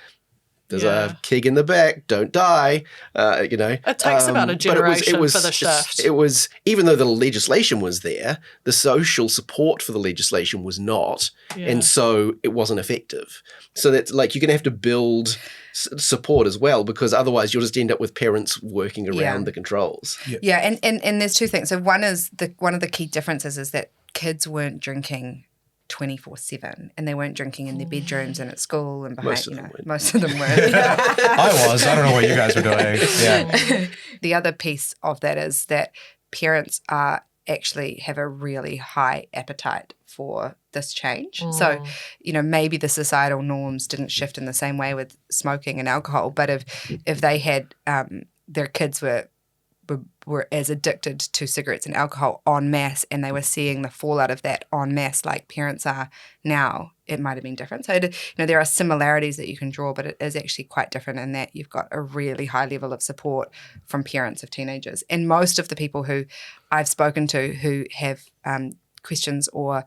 there's a keg in the back, don't die, It takes about a generation for the shift. It was, even though the legislation was there, the social support for the legislation was not. Yeah. And so it wasn't effective. So that's like, you're going to have to build support as well, because otherwise you'll just end up with parents working around the controls. Yeah, and there's two things. So one is one of the key differences is that kids weren't drinking 24/7, and they weren't drinking in their bedrooms and at school and behind. Most of them weren't. I was. I don't know what you guys were doing. Yeah. The other piece of that is that parents actually have a really high appetite for this change. So, maybe the societal norms didn't shift in the same way with smoking and alcohol, but if they had their kids were were as addicted to cigarettes and alcohol en masse, and they were seeing the fallout of that en masse like parents are now, it might have been different. So, there are similarities that you can draw, but it is actually quite different in that you've got a really high level of support from parents of teenagers. And most of the people who I've spoken to who have questions or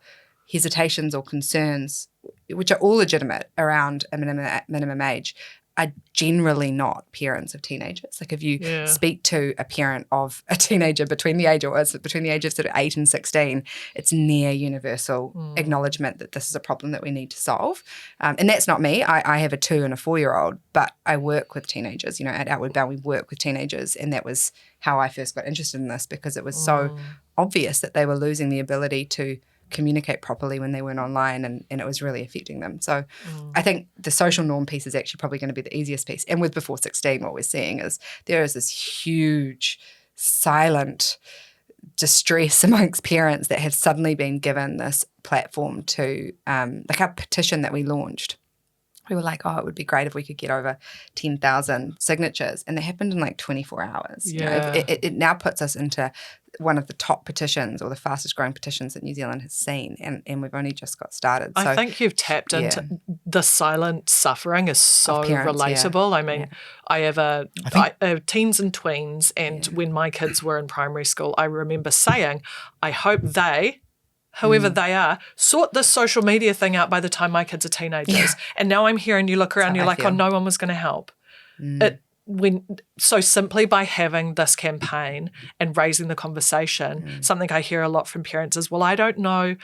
hesitations or concerns, which are all legitimate around a minimum age, are generally not parents of teenagers. Like if you speak to a parent of a teenager between the ages of sort of 8 and 16, it's near universal acknowledgement that this is a problem that we need to solve. And that's not me. I have a 2 and a 4-year-old, but I work with teenagers. At Outward Bound, we work with teenagers, and that was how I first got interested in this, because it was so obvious that they were losing the ability to communicate properly when they weren't online, and it was really affecting them. So I think the social norm piece is actually probably going to be the easiest piece. And with before 16, what we're seeing is there is this huge silent distress amongst parents that have suddenly been given this platform to, like our petition that we launched. We were like, it would be great if we could get over 10,000 signatures. And it happened in like 24 hours. Yeah. It now puts us into one of the top petitions, or the fastest growing petitions that New Zealand has seen. And we've only just got started. So, I think you've tapped into the silent suffering is so parents, relatable. I mean, I have teens and tweens, and when my kids were in primary school, I remember saying, I hope they, whoever they are, sort this social media thing out by the time my kids are teenagers. Yeah. And now I'm here and you look around, you're like, no one was going to help. So simply by having this campaign and raising the conversation, something I hear a lot from parents is, well, I don't know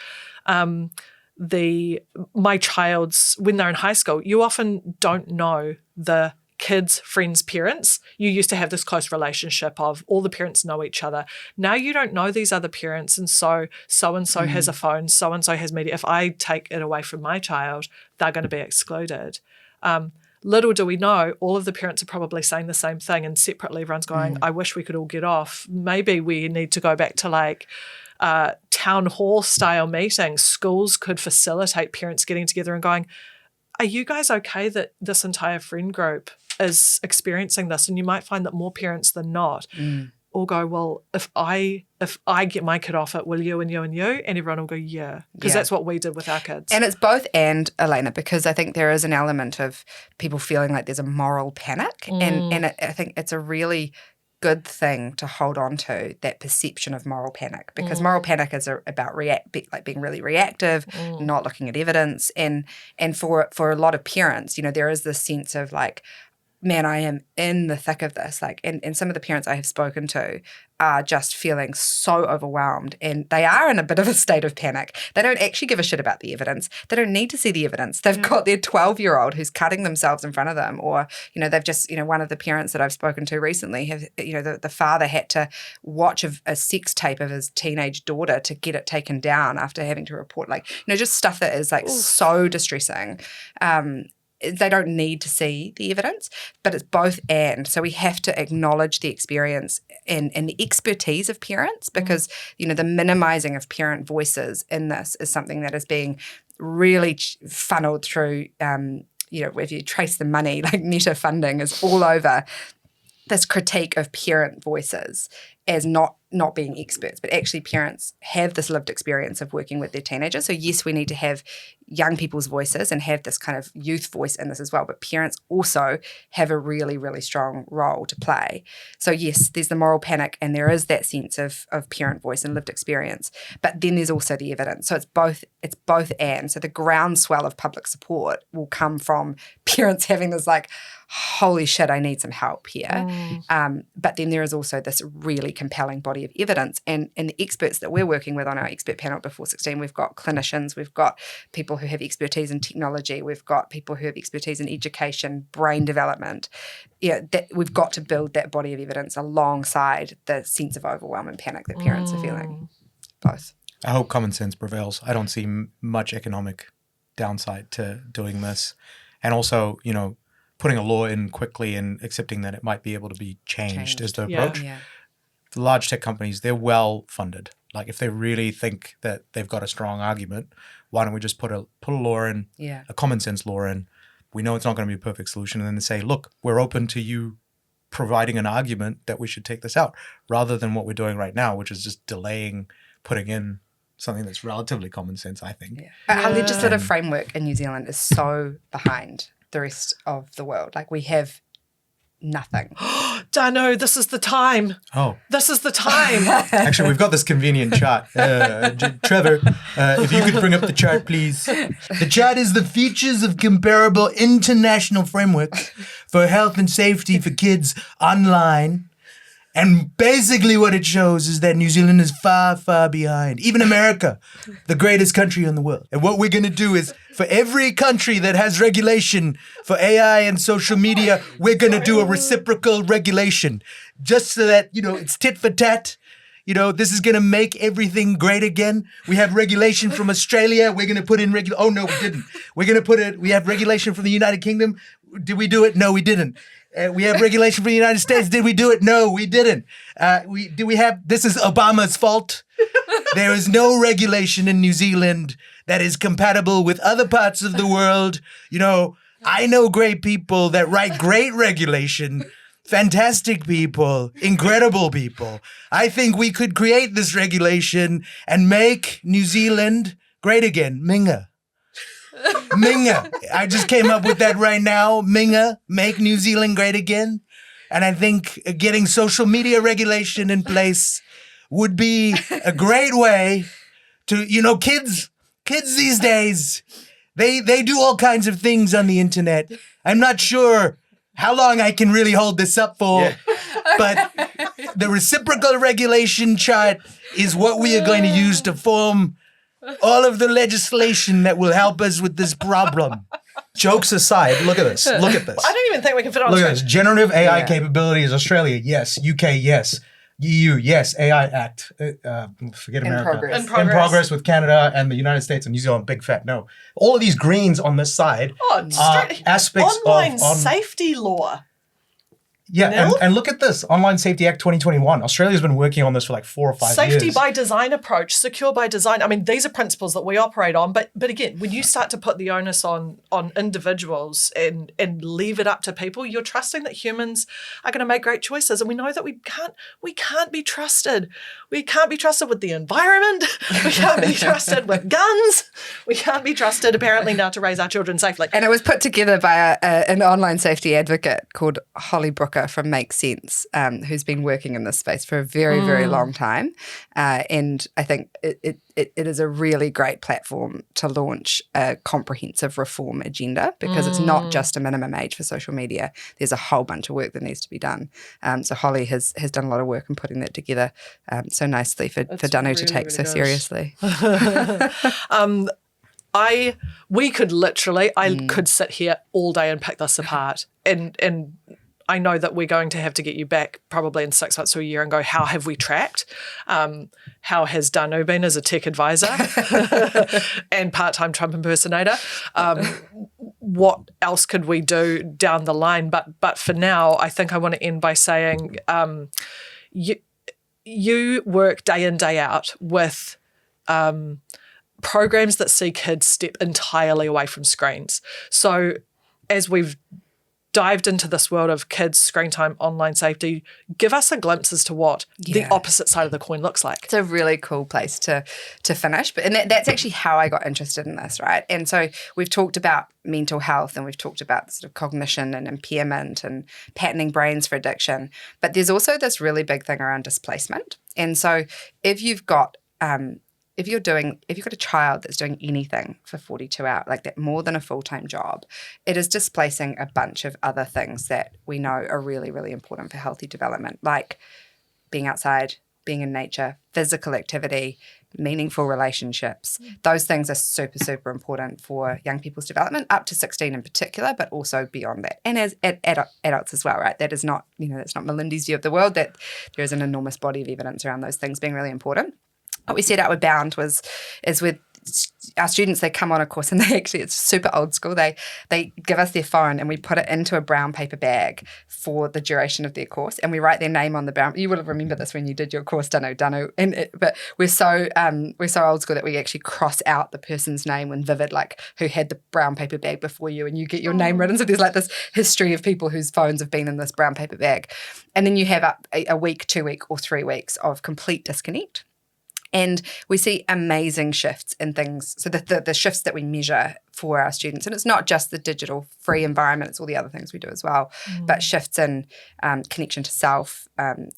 my child's, when they're in high school, you often don't know the kids' friends' parents. You used to have this close relationship of all the parents know each other. Now you don't know these other parents, and so has a phone, so-and-so has media. If I take it away from my child, they're going to be excluded. Little do we know, all of the parents are probably saying the same thing, and separately everyone's going, I wish we could all get off. Maybe we need to go back to like town hall style meetings. Schools could facilitate parents getting together and going, are you guys okay that this entire friend group is experiencing this? And you might find that more parents than not all go, well, if I get my kid off it, will you and you and you? And everyone will go, yeah. Because that's what we did with our kids. And it's both and, Elena, because I think there is an element of people feeling like there's a moral panic. And I think it's a really good thing to hold on to, that perception of moral panic, because moral panic is about being really reactive, not looking at evidence. And for a lot of parents, there is this sense of like, man, I am in the thick of this. Like, and some of the parents I have spoken to are just feeling so overwhelmed, and they are in a bit of a state of panic. They don't actually give a shit about the evidence. They don't need to see the evidence. They've got their 12-year-old who's cutting themselves in front of them, or, they've just, one of the parents that I've spoken to recently have, the father had to watch a sex tape of his teenage daughter to get it taken down after having to report, like, just stuff that is like so distressing. They don't need to see the evidence, but it's both and. So we have to acknowledge the experience and the expertise of parents, because, the minimizing of parent voices in this is something that is being really funneled through, if you trace the money, like meta funding is all over this critique of parent voices as not being experts, but actually parents have this lived experience of working with their teenagers. So yes, we need to have young people's voices and have this kind of youth voice in this as well, but parents also have a really, really strong role to play. So yes, there's the moral panic, and there is that sense of parent voice and lived experience, but then there's also the evidence. So it's both and. So the groundswell of public support will come from parents having this like, holy shit, I need some help here. But then there is also this really compelling body of evidence, and the experts that we're working with on our expert panel before 16, we've got clinicians, we've got people who have expertise in technology, we've got people who have expertise in education, brain development. That we've got to build that body of evidence alongside the sense of overwhelm and panic that parents are feeling. Both. I hope common sense prevails. I don't see much economic downside to doing this, and also, putting a law in quickly and accepting that it might be able to be changed is the approach. Yeah. The large tech companies, they're well funded. Like, if they really think that they've got a strong argument, why don't we just put a law in, a common sense law in? We know it's not going to be a perfect solution, and then they say, look, we're open to you providing an argument that we should take this out, rather than what we're doing right now, which is just delaying putting in something that's relatively common sense, I think. Our legislative framework in New Zealand is so behind the rest of the world. Like, we have nothing. Dano, this is the time. Oh. This is the time. Actually, we've got this convenient chart. Trevor, if you could bring up the chart, please. The chart is the features of comparable international frameworks for health and safety for kids online. And basically what it shows is that New Zealand is far, far behind. Even America, the greatest country in the world. And what we're going to do is, for every country that has regulation for AI and social media, we're going to do a reciprocal regulation. Just so that, it's tit for tat. This is going to make everything great again. We have regulation from Australia. We're going to put in Oh, no, we didn't. We have regulation from the United Kingdom. Did we do it? No, we didn't. We have regulation from the United States. Did we do it? No, we didn't. This is Obama's fault. There is no regulation in New Zealand that is compatible with other parts of the world. I know great people that write great regulation, fantastic people, incredible people. I think we could create this regulation and make New Zealand great again. Minga. I just came up with that right now. Minga, make New Zealand great again. And I think getting social media regulation in place would be a great way to, kids these days, they do all kinds of things on the internet. I'm not sure how long I can really hold this up for, but the reciprocal regulation chart is what we are going to use to form all of the legislation that will help us with this problem. Jokes aside, look at this. I don't even think we can fit on Look at this. Generative AI capabilities, Australia, yes. UK, yes. EU, yes. AI Act. Forget America. In progress with Canada and the United States and New Zealand, big fat no. All of these greens on this side are aspects online of safety law. Yeah, and look at this, Online Safety Act 2021. Australia's been working on this for like 4 or 5 years. Safety by design approach, secure by design. I mean, these are principles that we operate on. But again, when you start to put the onus on individuals and leave it up to people, you're trusting that humans are going to make great choices. And we know that we can't be trusted. We can't be trusted with the environment. We can't be trusted with guns. We can't be trusted, apparently, now to raise our children safely. And it was put together by an online safety advocate called Holly Brooker from Make Sense, who's been working in this space for a very, very long time. And I think it is a really great platform to launch a comprehensive reform agenda, because it's not just a minimum age for social media. There's a whole bunch of work that needs to be done. So Holly has done a lot of work in putting that together so nicely for Danu to take so seriously. We could literally, I could sit here all day and pick this apart. And I know that we're going to have to get you back probably in 6 months to a year and go, how have we tracked? How has Danu been as a tech advisor and part-time Trump impersonator? What else could we do down the line? But for now, I think I want to end by saying you work day in, day out with programs that see kids step entirely away from screens. So as we've dived into this world of kids, screen time, online safety, give us a glimpse as to what the opposite side of the coin looks like. It's a really cool place to finish. And that's actually how I got interested in this, right? And so we've talked about mental health and we've talked about sort of cognition and impairment and patterning brains for addiction. But there's also this really big thing around displacement. And so if you've got if you've got a child that's doing anything for 42 hours, like that, more than a full-time job, it is displacing a bunch of other things that we know are really, really important for healthy development, like being outside, being in nature, physical activity, meaningful relationships. Those things are super, super important for young people's development, up to 16 in particular, but also beyond that. And as adults as well, right? That is not, that's not Malindi's view of the world, that there is an enormous body of evidence around those things being really important. What we set out with Bound is with our students, they come on a course and they actually, it's super old school. They give us their phone and we put it into a brown paper bag for the duration of their course, and we write their name on the brown. You will remember this when you did your course, Dunno. But we're so old school that we actually cross out the person's name when vivid, like who had the brown paper bag before you, and you get your name written. So there's like this history of people whose phones have been in this brown paper bag, and then you have a week, 2 week, or 3 weeks of complete disconnect. And we see amazing shifts in things. So the shifts that we measure for our students, and it's not just the digital free environment, it's all the other things we do as well, but shifts in connection to self,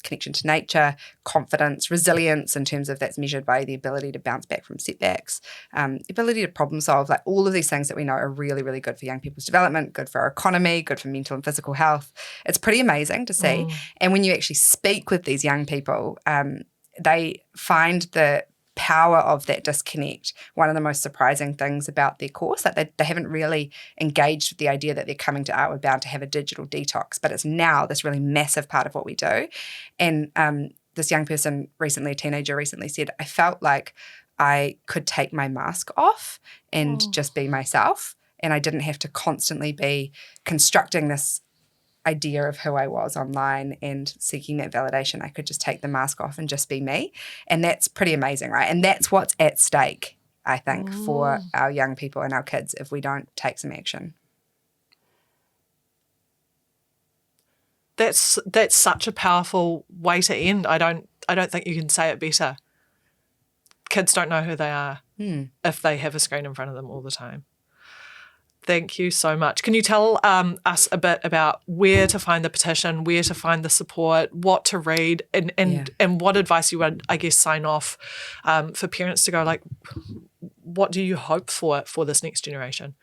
connection to nature, confidence, resilience in terms of that's measured by the ability to bounce back from setbacks, ability to problem solve, like all of these things that we know are really, really good for young people's development, good for our economy, good for mental and physical health. It's pretty amazing to see. And when you actually speak with these young people, they find the power of that disconnect one of the most surprising things about their course. Like they haven't really engaged with the idea that they're coming to Outward Bound to have a digital detox, but it's now this really massive part of what we do. And this young person recently, a teenager recently said, I felt like I could take my mask off and just be myself, and I didn't have to constantly be constructing this idea of who I was online and seeking that validation. I could just take the mask off and just be me. And that's pretty amazing, right? And that's what's at stake, I think, for our young people and our kids if we don't take some action. That's such a powerful way to end. I don't think you can say it better. Kids don't know who they are if they have a screen in front of them all the time. Thank you so much. Can you tell us a bit about where to find the petition, where to find the support, what to read, and what advice you would, I guess, sign off for parents to go, like, what do you hope for this next generation?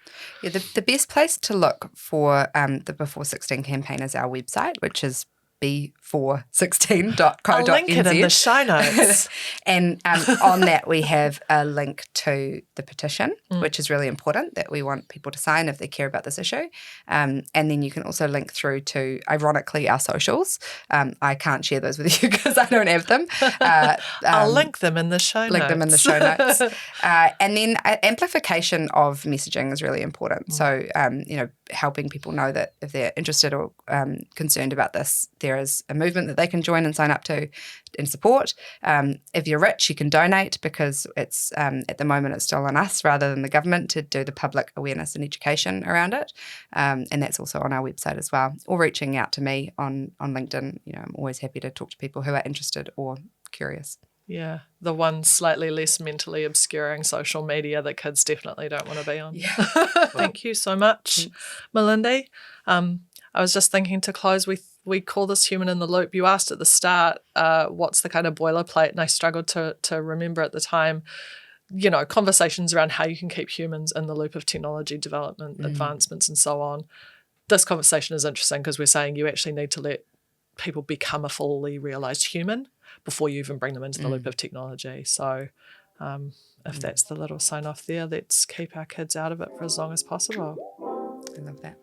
Yeah, the best place to look for the Before 16 campaign is our website, which is b416.co.nz. I'll link it in the show notes. And on that, we have a link to the petition, which is really important that we want people to sign if they care about this issue. And then you can also link through to, ironically, our socials. I can't share those with you because I don't have them. I'll link them in the show notes. And then amplification of messaging is really important. So, helping people know that if they're interested or concerned about this, there is a movement that they can join and sign up to and support. If you're rich, you can donate because it's at the moment it's still on us rather than the government to do the public awareness and education around it. And that's also on our website as well. Or reaching out to me on LinkedIn. I'm always happy to talk to people who are interested or curious. Yeah, the one slightly less mentally obscuring social media that kids definitely don't want to be on. Yeah. Thank you so much, Malindi. I was just thinking to close, we call this human in the loop. You asked at the start, what's the kind of boilerplate, and I struggled to remember at the time, conversations around how you can keep humans in the loop of technology development, advancements and so on. This conversation is interesting because we're saying you actually need to let people become a fully realised human before you even bring them into the loop of technology. So if that's the little sign off there, let's keep our kids out of it for as long as possible. I love that.